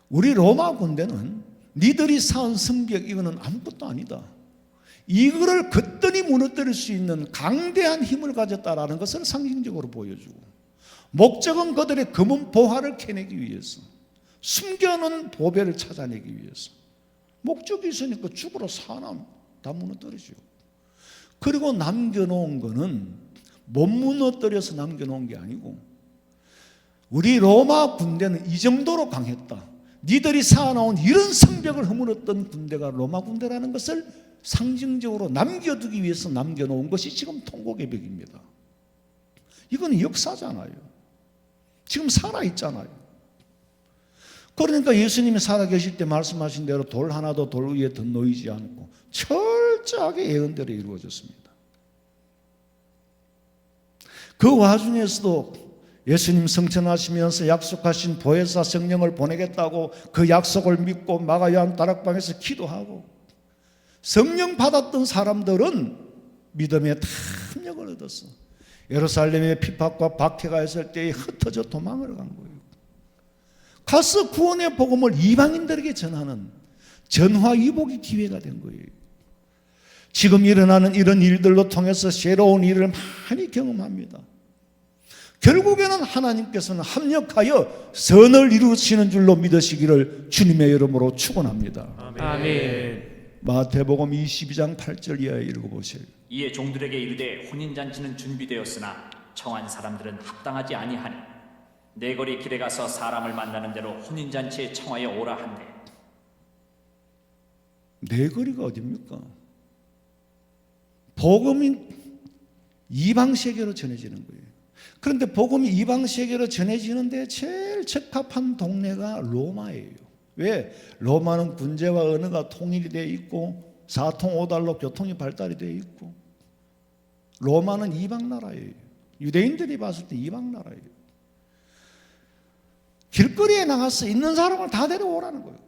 우리 로마 군대는 니들이 쌓은 성벽 이거는 아무것도 아니다. 이거를 거뜬히 무너뜨릴 수 있는 강대한 힘을 가졌다라는 것을 상징적으로 보여주고 목적은 그들의 검은 보화를 캐내기 위해서 숨겨놓은 보배를 찾아내기 위해서 목적이 있으니까 죽으러 사람 다 무너뜨리죠. 그리고 남겨놓은 거는 못 무너뜨려서 남겨놓은 게 아니고 우리 로마 군대는 이 정도로 강했다. 니들이 쌓아놓은 이런 성벽을 허물었던 군대가 로마 군대라는 것을 상징적으로 남겨두기 위해서 남겨놓은 것이 지금 통곡의 벽입니다. 이건 역사잖아요. 지금 살아있잖아요. 그러니까 예수님이 살아계실 때 말씀하신 대로 돌 하나도 돌 위에 덧 놓이지 않고 철저하게 예언대로 이루어졌습니다. 그 와중에서도 예수님 성천하시면서 약속하신 보혜사 성령을 보내겠다고 그 약속을 믿고 마가요한 다락방에서 기도하고 성령 받았던 사람들은 믿음의 탐욕을 얻었어. 예루살렘에 핍박과 박해가 있을 때에 흩어져 도망을 간 거예요. 가서 구원의 복음을 이방인들에게 전하는 전화위복의 기회가 된 거예요. 지금 일어나는 이런 일들로 통해서 새로운 일을 많이 경험합니다. 결국에는 하나님께서는 합력하여 선을 이루시는 줄로 믿으시기를 주님의 이름으로 축원합니다. 아멘. 마태복음 22장 8절 이하에 읽어보세요. 이에 종들에게 이르되 혼인잔치는 준비되었으나 청한 사람들은 합당하지 아니하니 내 거리 길에 가서 사람을 만나는 대로 혼인잔치에 청하여 오라 한대. 내 거리가 어딥니까? 복음이 이방 세계로 전해지는 거예요. 그런데 복음이 이방 세계로 전해지는데 제일 적합한 동네가 로마예요. 왜? 로마는 군제와 언어가 통일이 되어 있고 사통오달로 교통이 발달이 되어 있고 로마는 이방 나라예요. 유대인들이 봤을 때 이방 나라예요. 길거리에 나가서 있는 사람을 다 데려오라는 거예요.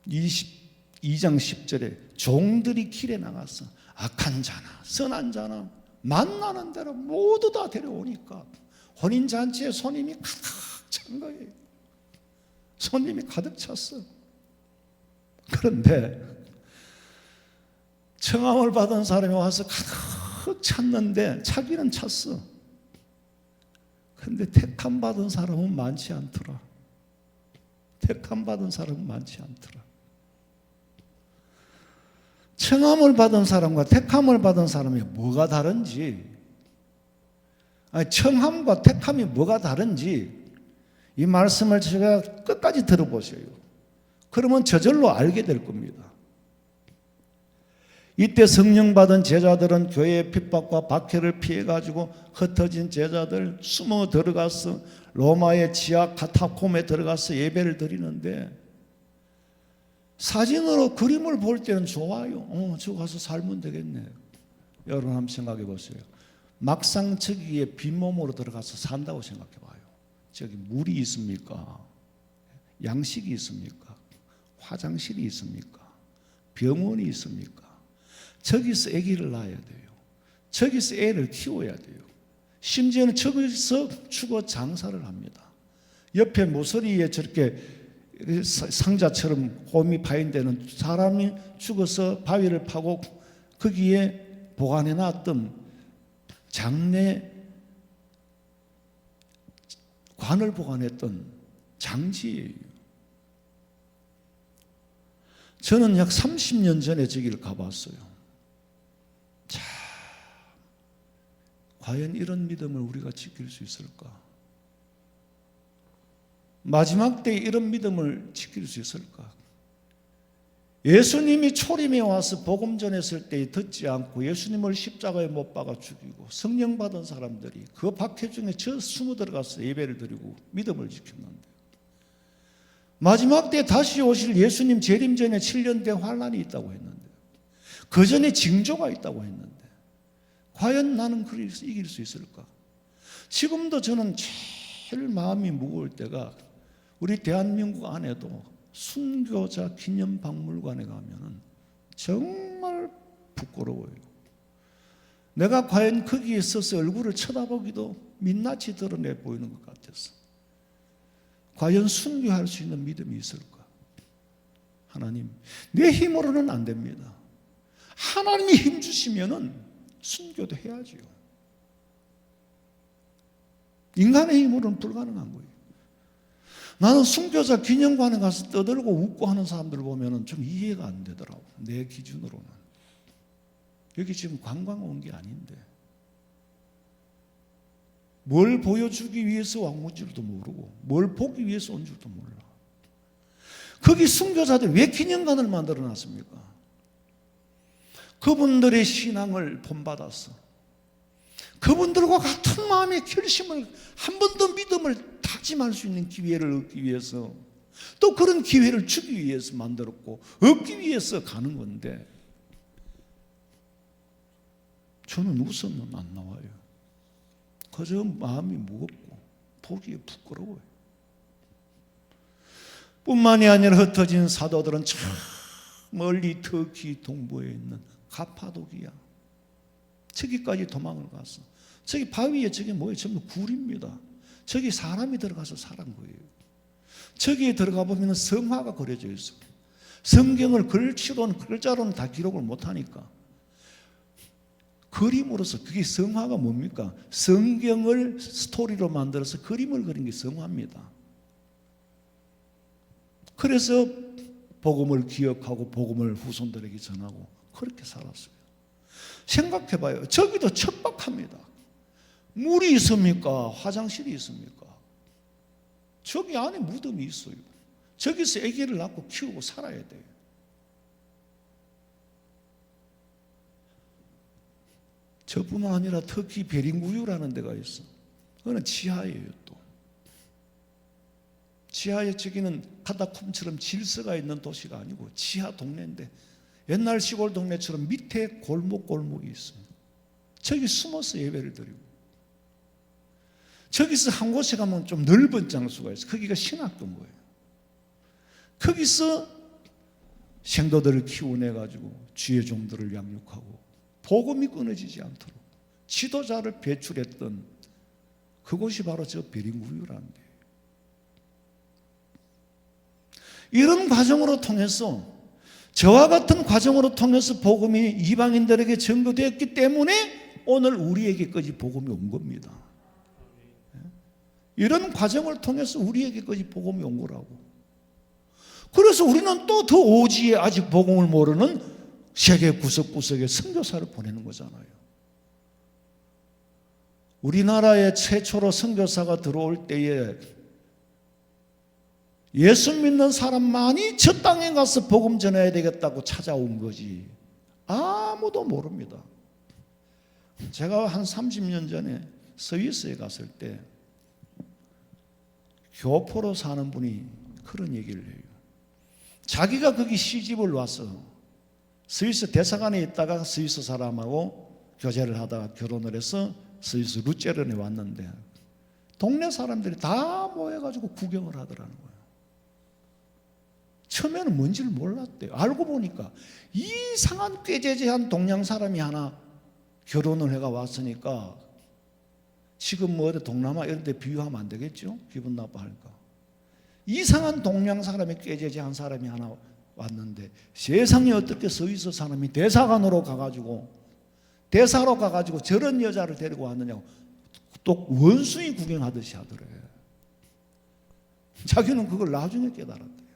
22장 10절에 종들이 길에 나가서 악한 자나 선한 자나 만나는 대로 모두 다 데려오니까 혼인잔치에 손님이 가득 찬 거예요. 손님이 가득 찼어. 그런데 청함을 받은 사람이 와서 가득 찼는데 차기는 찼어. 그런데 택함 받은 사람은 많지 않더라. 택함 받은 사람은 많지 않더라. 청함을 받은 사람과 택함을 받은 사람이 뭐가 다른지, 청함과 택함이 뭐가 다른지 이 말씀을 제가 끝까지 들어보세요. 그러면 저절로 알게 될 겁니다. 이때 성령 받은 제자들은 교회의 핍박과 박해를 피해가지고 흩어진 제자들 숨어 들어가서 로마의 지하 카타콤에 들어가서 예배를 드리는데 사진으로 그림을 볼 때는 좋아요. 저 가서 살면 되겠네. 여러분 한번 생각해 보세요. 막상 저기에 빈몸으로 들어가서 산다고 생각해 봐요. 저기 물이 있습니까? 양식이 있습니까? 화장실이 있습니까? 병원이 있습니까? 저기서 아기를 낳아야 돼요. 저기서 애를 키워야 돼요. 심지어는 저기서 죽어 장사를 합니다. 옆에 모서리에 저렇게 상자처럼 홈이 파인 데는 사람이 죽어서 바위를 파고 거기에 보관해 놨던 장례 관을 보관했던 장지예요. 저는 약 30년 전에 저기를 가봤어요. 자, 과연 이런 믿음을 우리가 지킬 수 있을까? 마지막 때에 이런 믿음을 지킬 수 있을까? 예수님이 초림에 와서 복음 전했을 때 듣지 않고 예수님을 십자가에 못 박아 죽이고 성령 받은 사람들이 그 박해 중에 저 숨어 들어가서 예배를 드리고 믿음을 지켰는데, 마지막 때 다시 오실 예수님 재림 전에 7년 된 환란이 있다고 했는데, 그 전에 징조가 있다고 했는데, 과연 나는 그를 이길 수 있을까? 지금도 저는 제일 마음이 무거울 때가 우리 대한민국 안에도 순교자 기념박물관에 가면은 정말 부끄러워요. 내가 과연 거기에 서서 얼굴을 쳐다보기도 민낯이 드러내 보이는 것 같아서, 과연 순교할 수 있는 믿음이 있을까? 하나님, 내 힘으로는 안 됩니다. 하나님이 힘 주시면은 순교도 해야지요. 인간의 힘으로는 불가능한 거예요. 나는 순교자 기념관에 가서 떠들고 웃고 하는 사람들 보면은 좀 이해가 안 되더라고. 내 기준으로는. 여기 지금 관광 온 게 아닌데 뭘 보여주기 위해서 온 줄도 모르고 뭘 보기 위해서 온 줄도 몰라. 거기 순교자들 왜 기념관을 만들어 놨습니까? 그분들의 신앙을 본받아서 그분들과 같은 마음의 결심을, 한 번 더 믿음을 다짐할 수 있는 기회를 얻기 위해서, 또 그런 기회를 주기 위해서 만들었고 얻기 위해서 가는 건데, 저는 웃으면 안 나와요. 그저 마음이 무겁고 보기에 부끄러워요. 뿐만이 아니라 흩어진 사도들은 저 멀리 터키 동부에 있는 가파도기야, 저기까지 도망을 갔어. 저기 바위에 저게 뭐예요? 전부 굴입니다. 저기 사람이 들어가서 살은 거예요. 저기에 들어가 보면 성화가 그려져 있어. 성경을 글자로는 다 기록을 못하니까 그림으로서, 그게 성화가 뭡니까? 성경을 스토리로 만들어서 그림을 그린 게 성화입니다. 그래서 복음을 기억하고 복음을 후손들에게 전하고 그렇게 살았어요. 생각해봐요. 저기도 척박합니다. 물이 있습니까? 화장실이 있습니까? 저기 안에 무덤이 있어요. 저기서 아기를 낳고 키우고 살아야 돼요. 저뿐만 아니라 터키 베링구유라는 데가 있어. 그거는 지하예요. 또 지하에 저기는 카타콤처럼 질서가 있는 도시가 아니고 지하 동네인데, 옛날 시골 동네처럼 밑에 골목골목이 있어요. 저기 숨어서 예배를 드리고, 저기서 한 곳에 가면 좀 넓은 장소가 있어요. 거기가 신학교인 거예요. 거기서 생도들을 키워내가지고 주의 종들을 양육하고 복음이 끊어지지 않도록 지도자를 배출했던 그곳이 바로 저 베링구유라는 데예요. 이런 과정으로 통해서, 저와 같은 과정으로 통해서 복음이 이방인들에게 전거되었기 때문에 오늘 우리에게까지 복음이 온 겁니다. 이런 과정을 통해서 우리에게까지 복음이 온 거라고. 그래서 우리는 또 더 오지에 아직 복음을 모르는 세계 구석구석에 선교사를 보내는 거잖아요. 우리나라에 최초로 선교사가 들어올 때에 예수 믿는 사람만이 저 땅에 가서 복음 전해야 되겠다고 찾아온 거지 아무도 모릅니다. 제가 한 30년 전에 스위스에 갔을 때 교포로 사는 분이 그런 얘기를 해요. 자기가 거기 시집을 와서 스위스 대사관에 있다가 스위스 사람하고 교제를 하다가 결혼을 해서 스위스 루체른에 왔는데 동네 사람들이 다 모여가지고 구경을 하더라는 거예요. 처음에는 뭔지를 몰랐대요. 알고 보니까 이상한 꾀재재한 동양 사람이 하나 결혼을 해가 왔으니까 지금 뭐 어디 동남아 이런 데 비유하면 안 되겠죠? 기분 나빠할까? 이상한 동양 사람이 꾀재재 한 사람이 하나 왔는데 세상에 어떻게 스위스 사람이 대사관으로 가가지고 저런 여자를 데리고 왔느냐고 또 원숭이 구경하듯이 하더래. 자기는 그걸 나중에 깨달았대요.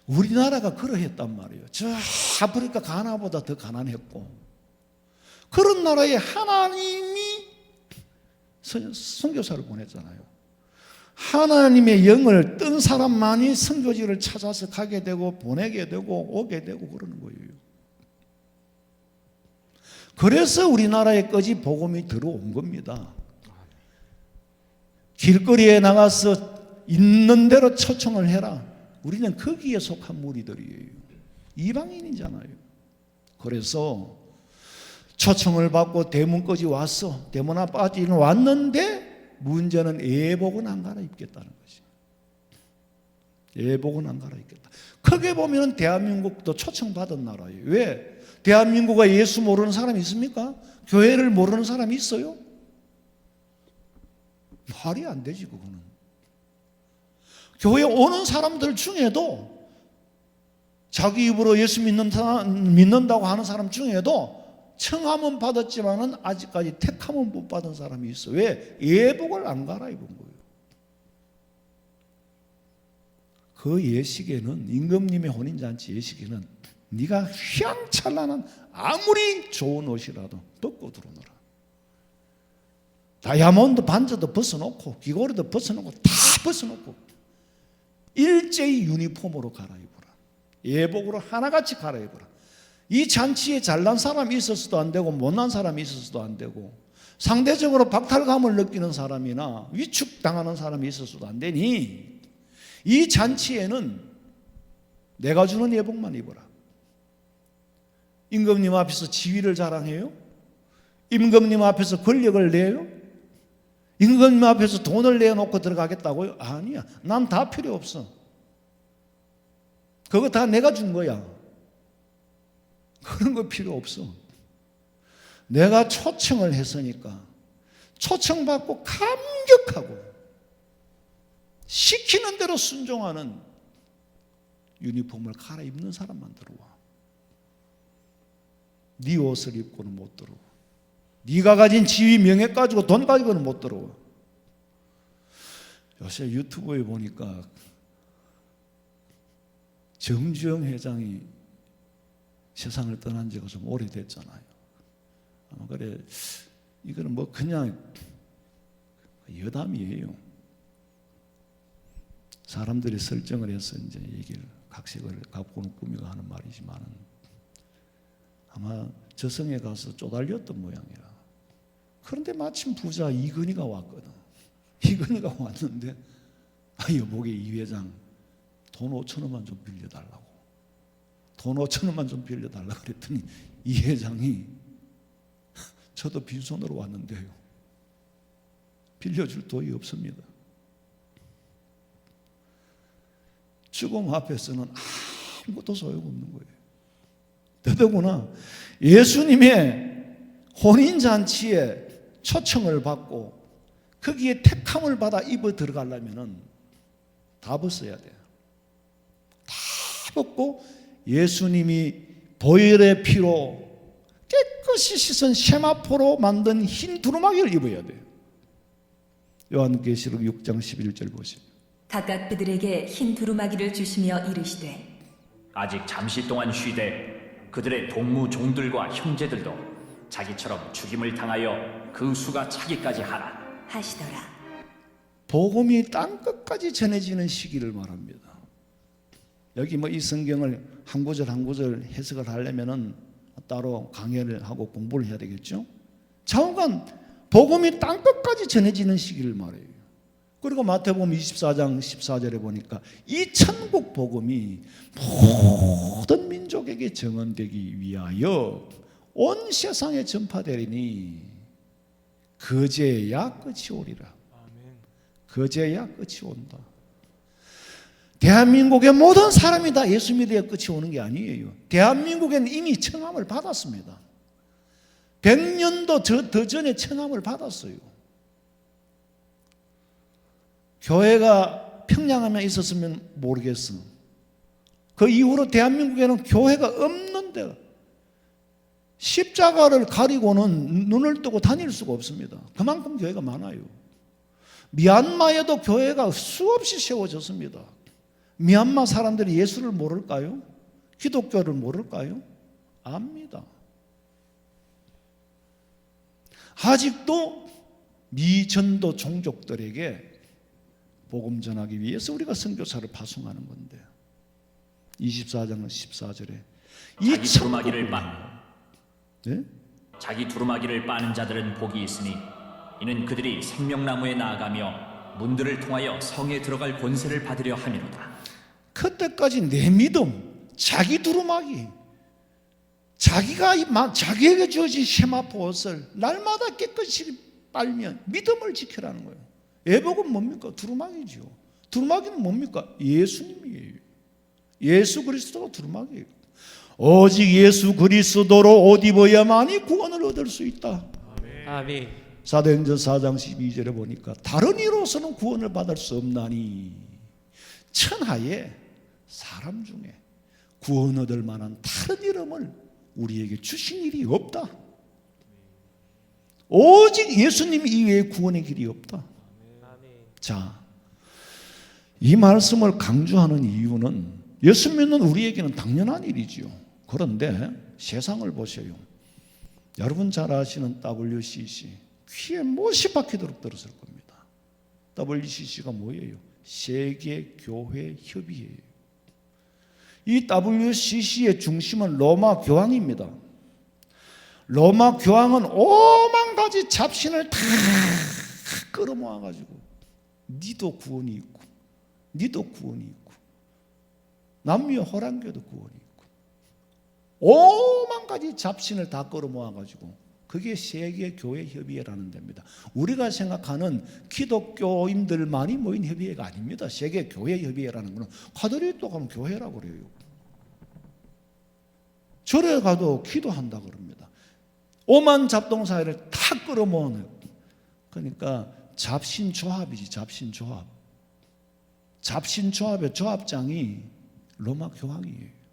우리나라가 그러했단 말이에요. 저 아프리카 가나보다 더 가난했고 그런 나라에 하나님이 선교사를 보냈잖아요. 하나님의 영을 뜬 사람만이 선교지를 찾아서 가게 되고 보내게 되고 오게 되고 그러는 거예요. 그래서 우리나라에까지 복음이 들어온 겁니다. 길거리에 나가서 있는 대로 초청을 해라. 우리는 거기에 속한 무리들이에요. 이방인이잖아요. 그래서 초청을 받고 대문까지 왔어. 대문 앞까지는 왔는데 문제는 예복은 안 갈아입겠다는 거지. 예복은 안 갈아입겠다. 크게 보면 대한민국도 초청받은 나라예요. 왜? 대한민국에 예수 모르는 사람이 있습니까? 교회를 모르는 사람이 있어요? 말이 안 되지 그거는. 교회 오는 사람들 중에도 자기 입으로 예수 믿는다고 하는 사람 중에도 청함은 받았지만은 아직까지 택함은 못 받은 사람이 있어. 왜? 예복을 안 갈아입은 거예요. 그 예식에는 임금님의 혼인잔치 예식에는 네가 휘황찬란한 아무리 좋은 옷이라도 벗고 들어오너라. 다이아몬드 반지도 벗어놓고 귀걸이도 벗어놓고 다 벗어놓고 일제히 유니폼으로 갈아입어라. 예복으로 하나같이 갈아입어라. 이 잔치에 잘난 사람이 있어서도 안 되고 못난 사람이 있어서도 안 되고 상대적으로 박탈감을 느끼는 사람이나 위축당하는 사람이 있어서도 안 되니 이 잔치에는 내가 주는 예복만 입어라. 임금님 앞에서 지위를 자랑해요? 임금님 앞에서 권력을 내요? 임금님 앞에서 돈을 내놓고 들어가겠다고요? 아니야. 난 다 필요 없어. 그거 다 내가 준 거야. 그런 거 필요 없어. 내가 초청을 했으니까 초청받고 감격하고 시키는 대로 순종하는 유니폼을 갈아입는 사람만 들어와. 네 옷을 입고는 못 들어와. 네가 가진 지위 명예 가지고 돈 가지고는 못 들어와. 요새 유튜브에 보니까 정주영 회장이 세상을 떠난 지가 좀 오래됐잖아요. 그래 이거는 뭐 그냥 여담이에요. 사람들이 설정을 해서 이제 얘기를 각색을 갖고는 꾸미고 하는 말이지만은 아마 저승에 가서 쪼달렸던 모양이라. 그런데 마침 부자 이건희가 왔거든. 이건희가 왔는데 여보게 이 회장 돈 5,000원만 좀 빌려달라고. 돈 5,000원만 좀 빌려달라고 그랬더니 이 회장이 저도 빈손으로 왔는데요. 빌려줄 돈이 없습니다. 죽음 앞에서는 아무것도 소용없는 거예요. 더더구나 예수님의 혼인잔치에 초청을 받고 거기에 택함을 받아 입어 들어가려면 다 벗어야 돼요. 다 벗고 예수님이 보혈의 피로 깨끗이 씻은 세마포로 만든 흰 두루마기를 입어야 돼요. 요한계시록 6장 11절 보시면 각각 그들에게 흰 두루마기를 주시며 이르시되 아직 잠시 동안 쉬되 그들의 동무 종들과 형제들도 자기처럼 죽임을 당하여 그 수가 차기까지 하라 하시더라. 복음이 땅끝까지 전해지는 시기를 말합니다. 여기 뭐 이 성경을 한 구절 한 구절 해석을 하려면은 따로 강의를 하고 공부를 해야 되겠죠. 좌우간 복음이 땅끝까지 전해지는 시기를 말해요. 그리고 마태복음 24장 14절에 보니까 이 천국 복음이 모든 민족에게 증언되기 위하여 온 세상에 전파되리니 그제야 끝이 오리라. 그제야 끝이 온다. 대한민국의 모든 사람이 다 예수 믿어야 끝이 오는 게 아니에요. 대한민국에는 이미 청함을 받았습니다. 100년도 더 전에 청함을 받았어요. 교회가 평양함에 있었으면 모르겠어. 그 이후로 대한민국에는 교회가 없는데 십자가를 가리고는 눈을 뜨고 다닐 수가 없습니다. 그만큼 교회가 많아요. 미얀마에도 교회가 수없이 세워졌습니다. 미얀마 사람들이 예수를 모를까요? 기독교를 모를까요? 압니다. 아직도 미전도 종족들에게 복음 전하기 위해서 우리가 선교사를 파송하는 건데 24장 14절에 자기 두루마기를 빠는 자들은 복이 있으니 이는 그들이 생명나무에 나아가며 문들을 통하여 성에 들어갈 권세를 받으려 함이로다. 그때까지 내 믿음, 자기 두루마기, 자기에게 주어진 세마포 옷을 날마다 깨끗이 빨면 믿음을 지켜라는 거예요. 예복은 뭡니까? 두루마기죠. 두루마기는 뭡니까? 예수님이에요. 예수 그리스도가 두루마기예요. 오직 예수 그리스도로 옷 입어야만이 구원을 얻을 수 있다. 아멘. 사도행전 4장 12절에 보니까 다른 이로서는 구원을 받을 수 없나니 천하에 사람 중에 구원 얻을 만한 다른 이름을 우리에게 주신 일이 없다. 오직 예수님 이외에 구원의 길이 없다. 자, 이 말씀을 강조하는 이유는 예수 믿는 우리에게는 당연한 일이지요. 그런데 세상을 보세요. 여러분 잘 아시는 WCC, 귀에 못이 박히도록 들었을 겁니다. WCC가 뭐예요? 세계교회협의회예요. 이 WCC의 중심은 로마 교황입니다. 로마 교황은 오만 가지 잡신을 다 끌어모아가지고 니도 구원이 있고 니도 구원이 있고 남미의 호랑교도 구원이 있고 오만 가지 잡신을 다 끌어모아가지고 그게 세계교회협의회라는 데입니다. 우리가 생각하는 기독교인들만이 모인 협의회가 아닙니다. 세계교회협의회라는 것은 가톨릭도 가면 교회라고 그래요. 절에 가도 기도한다 그럽니다. 오만 잡동사회를 다 끌어모으는, 그러니까 잡신조합이지. 잡신조합. 잡신조합의 조합장이 로마 교황이에요.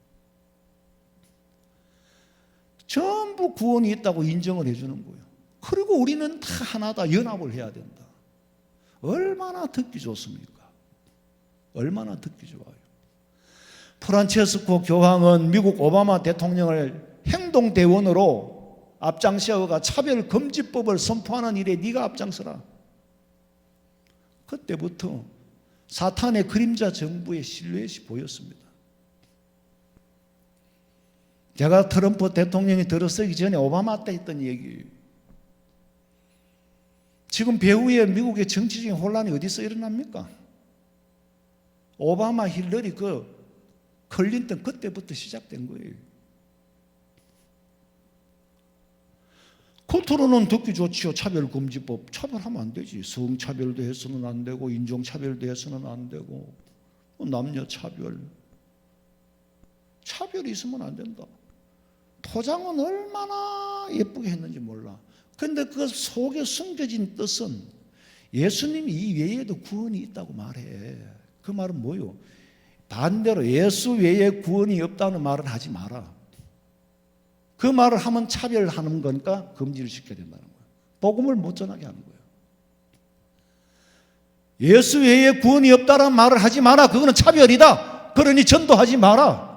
전부 구원이 있다고 인정을 해주는 거예요. 그리고 우리는 다 하나다, 연합을 해야 된다. 얼마나 듣기 좋습니까? 얼마나 듣기 좋아요. 프란체스코 교황은 미국 오바마 대통령을 행동대원으로 앞장서가 차별금지법을 선포하는 일에 네가 앞장서라. 그때부터 사탄의 그림자 정부의 실루엣이 보였습니다. 제가 트럼프 대통령이 들어서기 전에 오바마 때 했던 얘기예요. 지금 배후에 미국의 정치적인 혼란이 어디서 일어납니까? 오바마, 힐러리, 클린턴 그때부터 시작된 거예요. 겉으로는 듣기 좋지요. 차별금지법. 차별하면 안 되지. 성차별도 해서는 안 되고 인종차별도 해서는 안 되고 남녀차별. 차별이 있으면 안 된다. 포장은 얼마나 예쁘게 했는지 몰라. 그런데 그 속에 숨겨진 뜻은 예수님 이외에도 구원이 있다고 말해. 그 말은 뭐요? 반대로 예수 외에 구원이 없다는 말을 하지 마라. 그 말을 하면 차별하는 거니까 금지를 시켜야 된다는 거예요. 복음을 못 전하게 하는 거예요. 예수 외에 구원이 없다는 말을 하지 마라. 그거는 차별이다. 그러니 전도하지 마라.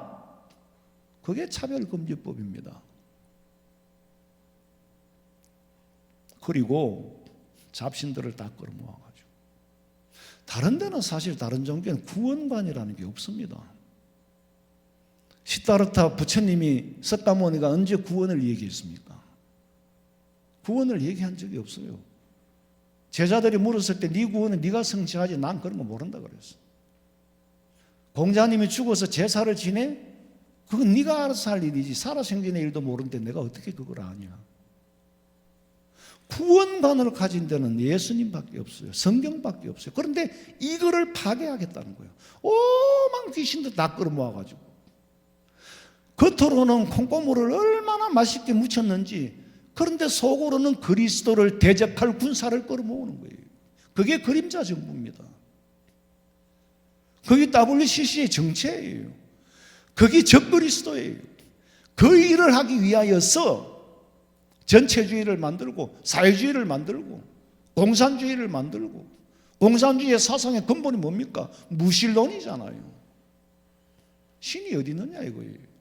그게 차별금지법입니다. 그리고 잡신들을 다 끌어모아가지고 다른 데는 사실 다른 종교는 구원관이라는 게 없습니다. 시타르타 부처님이 석가모니가 언제 구원을 얘기했습니까? 구원을 얘기한 적이 없어요. 제자들이 물었을 때 네 구원은 네가 성취하지 난 그런 거 모른다 그랬어. 공자님이 죽어서 제사를 지내? 그건 네가 알아서 할 일이지. 살아생전의 일도 모르는데 내가 어떻게 그걸 아냐. 구원관을 가진 데는 예수님밖에 없어요. 성경밖에 없어요. 그런데 이거를 파괴하겠다는 거예요. 오만 귀신들 다 끌어모아가지고 겉으로는 콩고물을 얼마나 맛있게 묻혔는지, 그런데 속으로는 그리스도를 대적할 군사를 끌어모으는 거예요. 그게 그림자 정부입니다. 그게 WCC의 정체예요. 그게 적그리스도예요. 그 일을 하기 위하여서 전체주의를 만들고 사회주의를 만들고 공산주의를 만들고, 공산주의의 사상의 근본이 뭡니까? 무신론이잖아요. 신이 어디 있느냐 이거예요.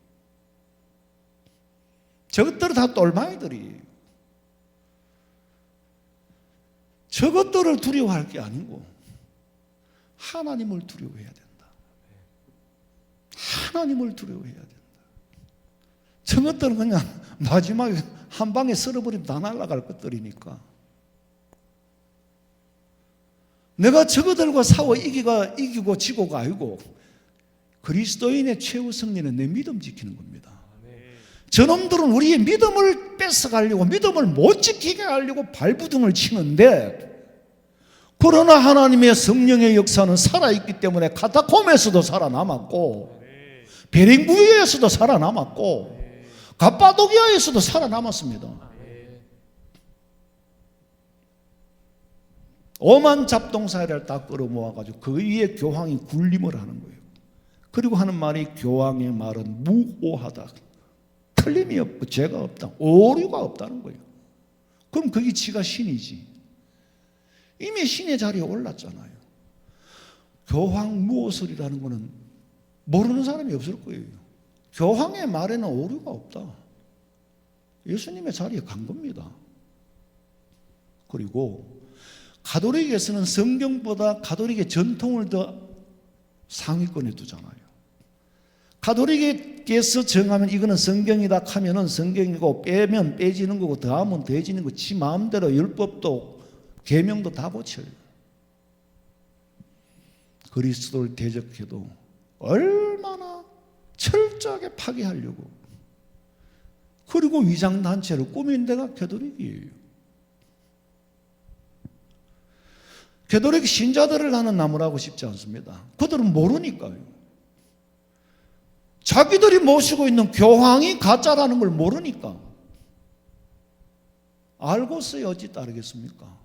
저것들은 다 똘마이들이에요. 저것들을 두려워할 게 아니고 하나님을 두려워해야 된다. 하나님을 두려워해야 된다. 저것들은 그냥 마지막에 한 방에 쓸어버리면 다 날아갈 것들이니까. 내가 저것들과 싸워 이기고 지고가 아니고 그리스도인의 최후 승리는 내 믿음 지키는 겁니다. 저놈들은 우리의 믿음을 뺏어가려고, 믿음을 못 지키게 하려고 발부둥을 치는데, 그러나 하나님의 성령의 역사는 살아있기 때문에 카타콤에서도 살아남았고, 베링부에서도 살아남았고, 갑바도기아에서도 살아남았습니다. 오만 잡동사를 다 끌어모아가지고 그 위에 교황이 군림을 하는 거예요. 그리고 하는 말이, 교황의 말은 무오하다. 틀림이 없고 죄가 없다. 오류가 없다는 거예요. 그럼 그게 지가 신이지. 이미 신의 자리에 올랐잖아요. 교황 무오설이라는 거는 모르는 사람이 없을 거예요. 교황의 말에는 오류가 없다. 예수님의 자리에 간 겁니다. 그리고 가톨릭에서는 성경보다 가톨릭의 전통을 더 상위권에 두잖아요. 가톨릭에서 정하면 이거는 성경이다 하면은 성경이고, 빼면 빼지는 거고, 더하면 더해지는 거, 지 마음대로 율법도 계명도 다 고쳐요. 그리스도를 대적해도 얼마나 철저하게 파괴하려고. 그리고 위장단체를 꾸민 데가 가톨릭이에요. 가톨릭 신자들을 나는 나무라고 싶지 않습니다. 그들은 모르니까요. 자기들이 모시고 있는 교황이 가짜라는 걸 모르니까. 알고서야 어찌 따르겠습니까?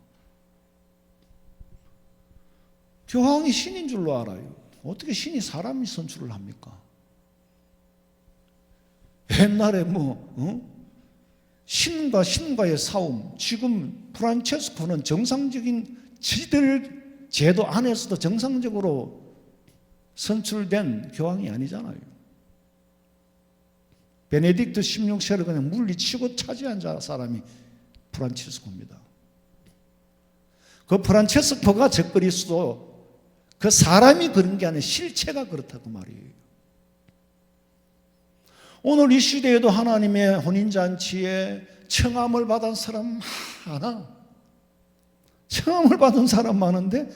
교황이 신인 줄로 알아요. 어떻게 신이 사람이 선출을 합니까? 옛날에 신과 신과의 싸움, 지금 프란체스코는 정상적인 지들 제도 안에서도 정상적으로 선출된 교황이 아니잖아요. 베네딕트 16세를 그냥 물리치고 차지한 사람이 프란체스코입니다. 그 프란체스코가 적그리스도, 그 사람이 그런 게 아니라 실체가 그렇다고 말이에요. 오늘 이 시대에도 하나님의 혼인잔치에 청함을 받은 사람 하나, 청함을 받은 사람 많은데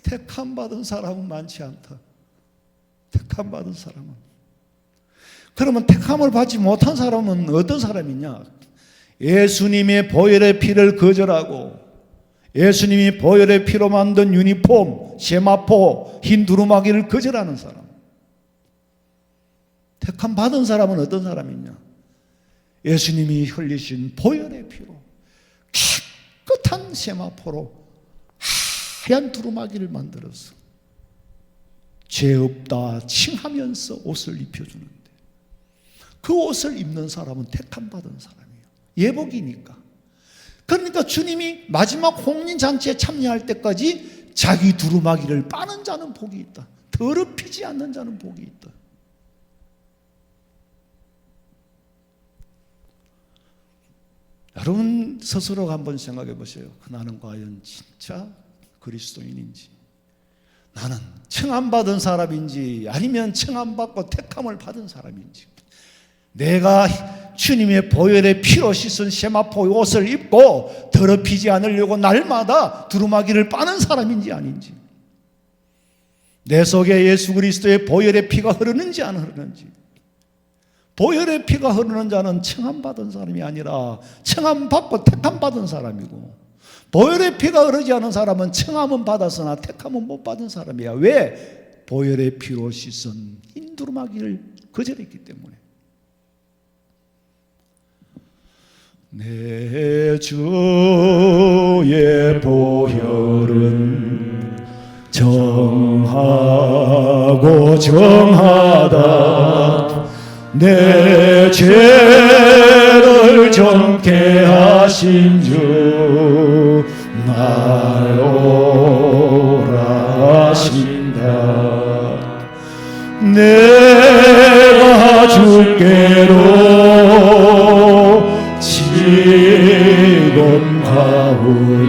택함 받은 사람은 많지 않다. 택함 받은 사람은. 그러면 택함을 받지 못한 사람은 어떤 사람이냐? 예수님의 보혈의 피를 거절하고, 예수님이 보혈의 피로 만든 유니폼, 세마포, 흰 두루마기를 거절하는 사람. 택함 받은 사람은 어떤 사람이냐? 예수님이 흘리신 보혈의 피로 깨끗한 세마포로 하얀 두루마기를 만들어서 죄 없다 칭하면서 옷을 입혀주는데, 그 옷을 입는 사람은 택함 받은 사람이에요. 예복이니까. 그러니까 주님이 마지막 홍인잔치에 참여할 때까지 자기 두루마기를 빠는 자는 복이 있다. 더럽히지 않는 자는 복이 있다. 여러분 스스로 한번 생각해 보세요. 나는 과연 진짜 그리스도인인지, 나는 청함받은 사람인지, 아니면 청함받고 택함을 받은 사람인지, 내가 주님의 보혈의 피로 씻은 세마포 옷을 입고 더럽히지 않으려고 날마다 두루마기를 빠는 사람인지 아닌지, 내 속에 예수 그리스도의 보혈의 피가 흐르는지 안 흐르는지, 보혈의 피가 흐르는 자는 청함받은 사람이 아니라 청함받고 택함받은 사람이고, 보혈의 피가 흐르지 않은 사람은 청함은 받았으나 택함은 못 받은 사람이야. 왜? 보혈의 피로 씻은 흰 두루마기를 거절했기 때문에. 내 주의 보혈은 정하고 정하다. 내 죄를 정케 하신 주 날 오라 하신다. 내가 주께로 지금 가오니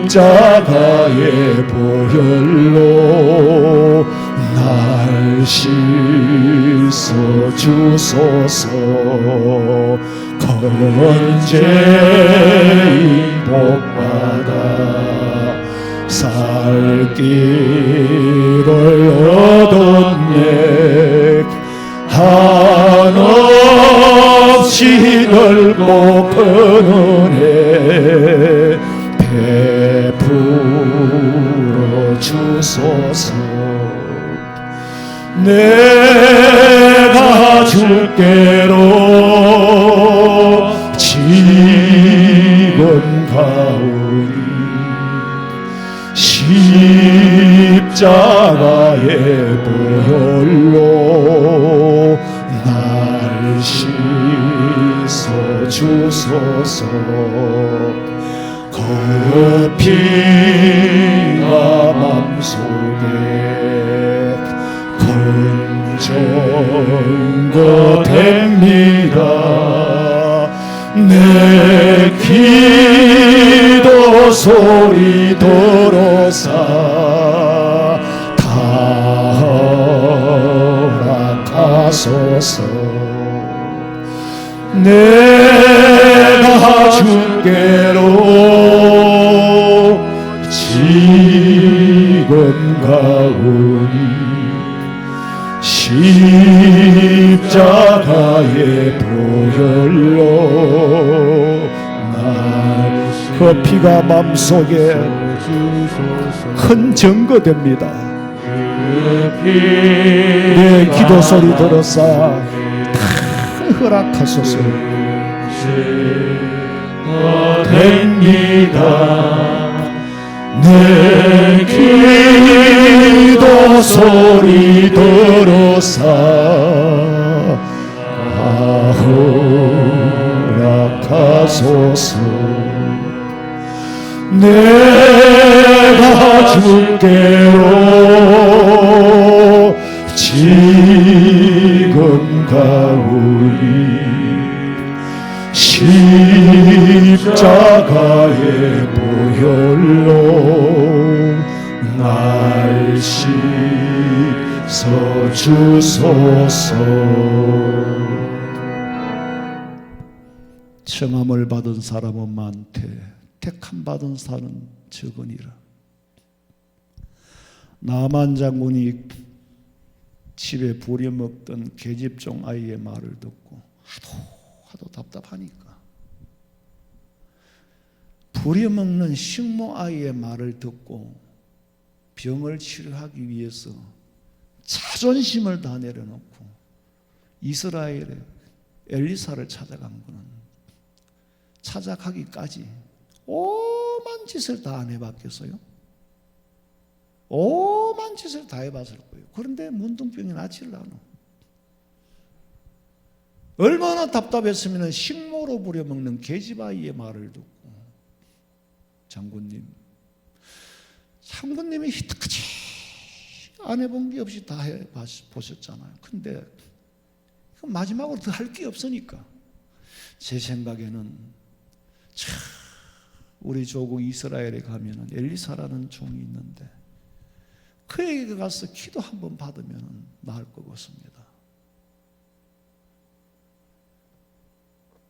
십자가의 보혈로 날 씻어 주소서. 건죄인 복받아 살 길을 얻었네. 한없이 넓고 큰 은혜 베풀어 주소서. 내가 주께로 지금 가오니 십자가의 보혈로 날 씻어 주소서. 그 피가 맘속에 근정거 됩니다. 내 기도 소리 들어사 다 허락하소서. 내가 주께로 지금 가오니 십자가의 보혈로 그 피가 마음속에 큰 증거됩니다. 내 기도 소리 들어서 다 허락하소서. 됩니다. 내 기도 소리 들어서 허락하소서. 내가 주께로 지금 가오니 십자가의 보혈로 날 씻어 주소서. 청함을 받은 사람은 많되 택함 받은 사람은 적으니라. 나만 장군이 집에 부려먹던 계집종 아이의 말을 듣고 하도 답답하니까 부려먹는 식모 아이의 말을 듣고 병을 치료하기 위해서 자존심을 다 내려놓고 이스라엘의 엘리사를 찾아간 거는 찾아가기까지 오만 짓을 다 안 해봤겠어요? 오만 짓을 다 해봤을 거예요. 그런데 문둥병이 낫지를 않아. 얼마나 답답했으면 식모로 부려먹는 계집아이의 말을 듣고 장군님이 히트까지 안 해본 게 없이 다 해보셨잖아요. 근데 마지막으로 더 할 게 없으니까 제 생각에는 참 우리 조국 이스라엘에 가면은 엘리사라는 종이 있는데 그에게 가서 기도 한번 받으면 나을 것 같습니다.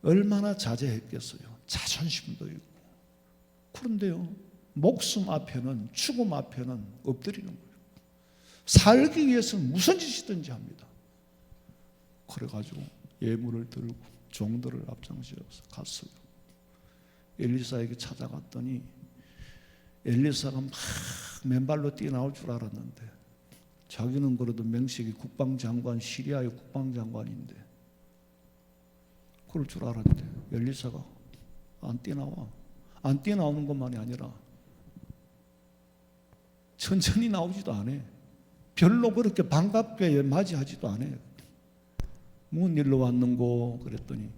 얼마나 자제했겠어요. 자존심도 있고. 그런데요, 목숨 앞에는, 죽음 앞에는 엎드리는 거예요. 살기 위해서는 무슨 짓이든지 합니다. 그래가지고 예물을 들고 종들을 앞장서서 갔어요. 엘리사에게 찾아갔더니 엘리사가 막 맨발로 뛰어나올 줄 알았는데 자기는 그래도 명식이 국방장관, 시리아의 국방장관인데 그럴 줄 알았는데 엘리사가 안 뛰어나와. 안 뛰어나오는 것만이 아니라 천천히 나오지도 않아. 별로 그렇게 반갑게 맞이하지도 않아. 무슨 일로 왔는고 그랬더니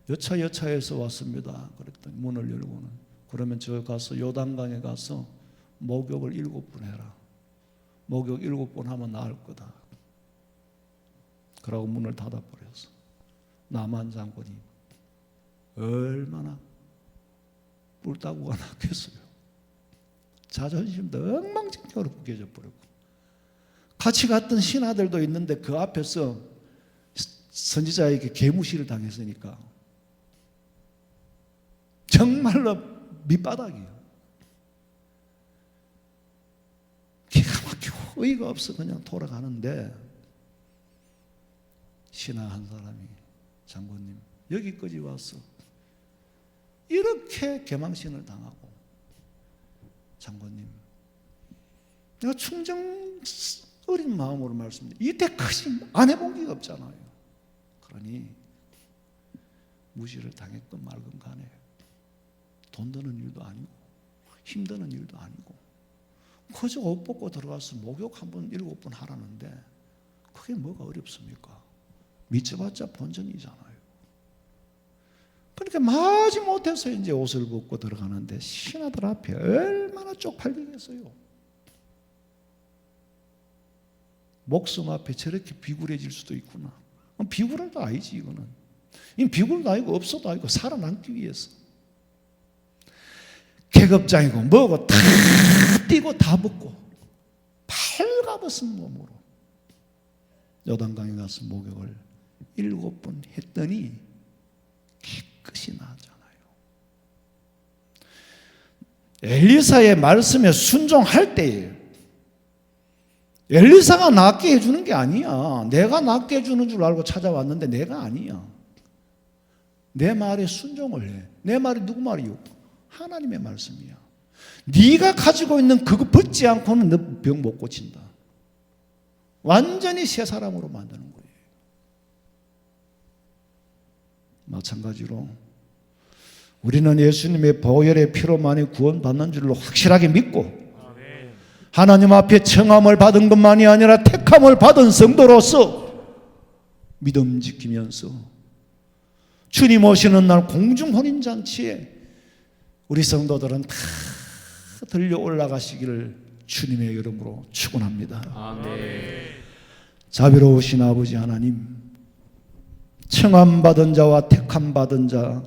여차여차해서 왔습니다. 그랬더니 문을 열고는 그러면 저 가서 요단강에 가서 목욕을 7번 해라. 목욕 7번 하면 나을 거다. 그러고 문을 닫아버렸어. 나만 장군이 얼마나 뿔따구가 났겠어요. 자존심도 엉망진창으로 구겨져 버렸고 같이 갔던 신하들도 있는데 그 앞에서 선지자에게 개무시를 당했으니까 정말로 밑바닥이에요. 기가 막히고 의의가 없어 그냥 돌아가는데 신하 한 사람이 장군님 여기까지 왔어. 이렇게 개망신을 당하고 장군님 내가 충정 어린 마음으로 말씀드립니다. 이때까지 안 해본 게 없잖아요. 그러니 무시를 당했건 말건 간에 돈 드는 일도 아니고 힘드는 일도 아니고 그저 옷 벗고 들어가서 목욕 한번 7번 하라는데 그게 뭐가 어렵습니까? 미쳐봤자 본전이잖아요. 그러니까 마지 못해서 이제 옷을 벗고 들어가는데 신하들 앞에 얼마나 쪽팔리겠어요. 목숨 앞에 저렇게 비굴해질 수도 있구나. 비굴도 아니지 이거는. 이 비굴도 아니고 없어도 아니고 살아남기 위해서. 계급장이고 뭐고 다 뛰고 다 벗고 팔가벗은 몸으로 요단강에 가서 목욕을 7번 했더니 깨끗이 나았잖아요. 엘리사의 말씀에 순종할 때에 엘리사가 낫게 해주는 게 아니야. 내가 낫게 해주는 줄 알고 찾아왔는데 내가 아니야. 내 말에 순종을 해. 내 말이 누구 말이요? 하나님의 말씀이야. 네가 가지고 있는 그거 벗지 않고는 너 병 못 고친다. 완전히 새 사람으로 만드는 거예요. 마찬가지로 우리는 예수님의 보혈의 피로만이 구원받는 줄로 확실하게 믿고 하나님 앞에 청함을 받은 것만이 아니라 택함을 받은 성도로서 믿음 지키면서 주님 오시는 날 공중 혼인잔치에 우리 성도들은 다 들려 올라가시기를 주님의 이름으로 축원합니다. 아멘. 자비로우신 아버지 하나님, 청함 받은 자와 택함 받은 자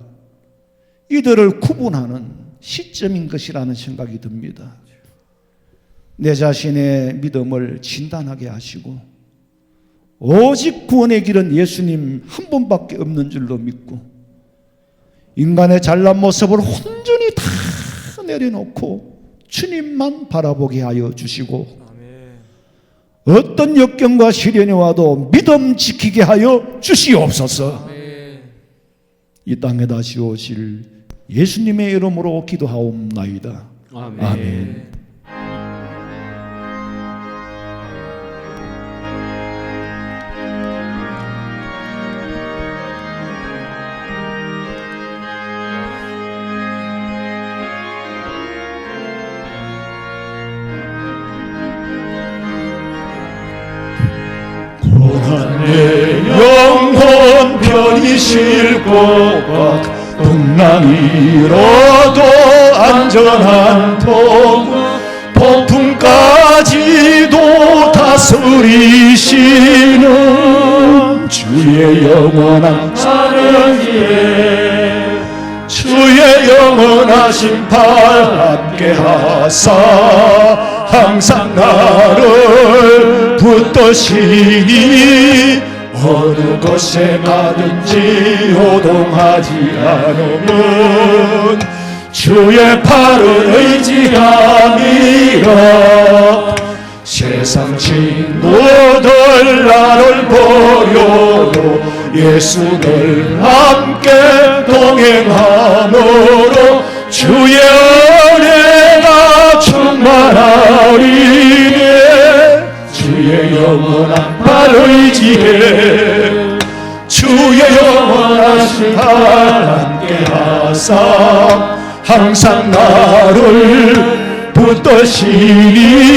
이들을 구분하는 시점인 것이라는 생각이 듭니다. 내 자신의 믿음을 진단하게 하시고 오직 구원의 길은 예수님 한 분밖에 없는 줄로 믿고 인간의 잘난 모습을 온전히 다 내려놓고 주님만 바라보게 하여 주시고 어떤 역경과 시련이 와도 믿음 지키게 하여 주시옵소서. 이 땅에 다시 오실 예수님의 이름으로 기도하옵나이다. 아멘. 아멘. 내 영혼 편히 쉴 곳과 풍랑이로도 안전한 통 폭풍까지도 다스리시는 주의 영원한 사는 길에 주의 영원하신 팔 함께 하사 항상 나를 붙드시니 어느 곳에 가든지 요동하지 않음은 주의 팔을 의지함이라 세상 친구들 나를 버려도 예수를 함께 동행함으로 주의 은혜가 충만하리니 주의 영원한 발 의지해 주의 영원하신 발 함께 하사 항상 나를 붙드시니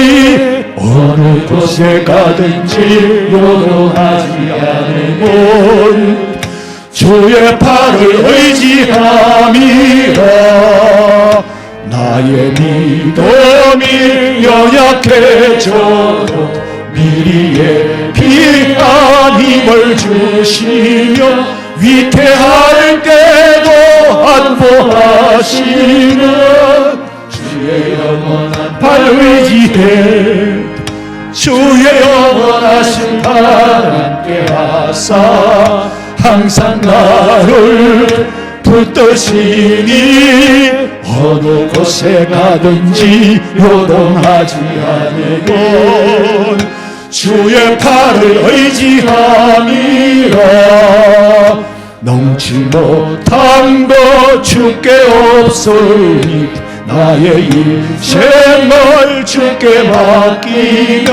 어느 곳에 가든지 요동하지 않으면 주의 팔을 의지함이라 나의 믿음이 연약해져도 미리 예비한 힘을 주시며 위태할 때도 안보하시는 주의 영원한 발 의지해 주의 영원하신 발 함께 하사 항상 나를 붙드시니 어느 곳에 가든지 요동하지 않으면 주의 팔을 의지함이라 넘지 못한 것 주께 없으니 나의 인생을 주께 맡기며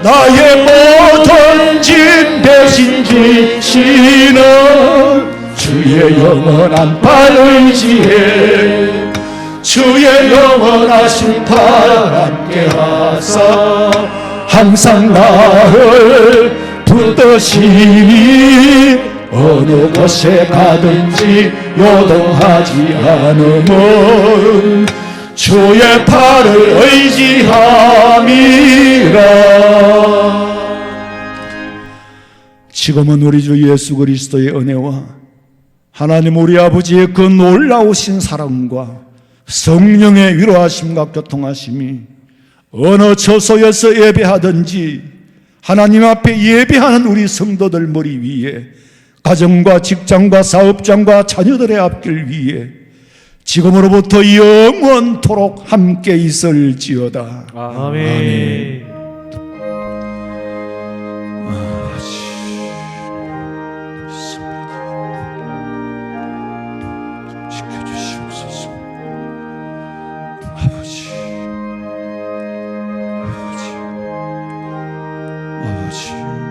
나의 모든 짐 대신 지시는 주의 영원한 발 의지해 주의 영원하신 팔 함께 하사 항상 나를 붙드시니 어느 곳에 가든지 요동하지 않으면 주의 팔을 의지함이라. 지금은 우리 주 예수 그리스도의 은혜와 하나님 우리 아버지의 그 놀라우신 사랑과 성령의 위로하심과 교통하심이 어느 처소에서 예배하든지 하나님 앞에 예배하는 우리 성도들 머리 위에 가정과 직장과 사업장과 자녀들의 앞길 위에 지금으로부터 영원토록 함께 있을지어다. 아멘. 지켜주시옵소서. 아버지, 아버지, 아버지.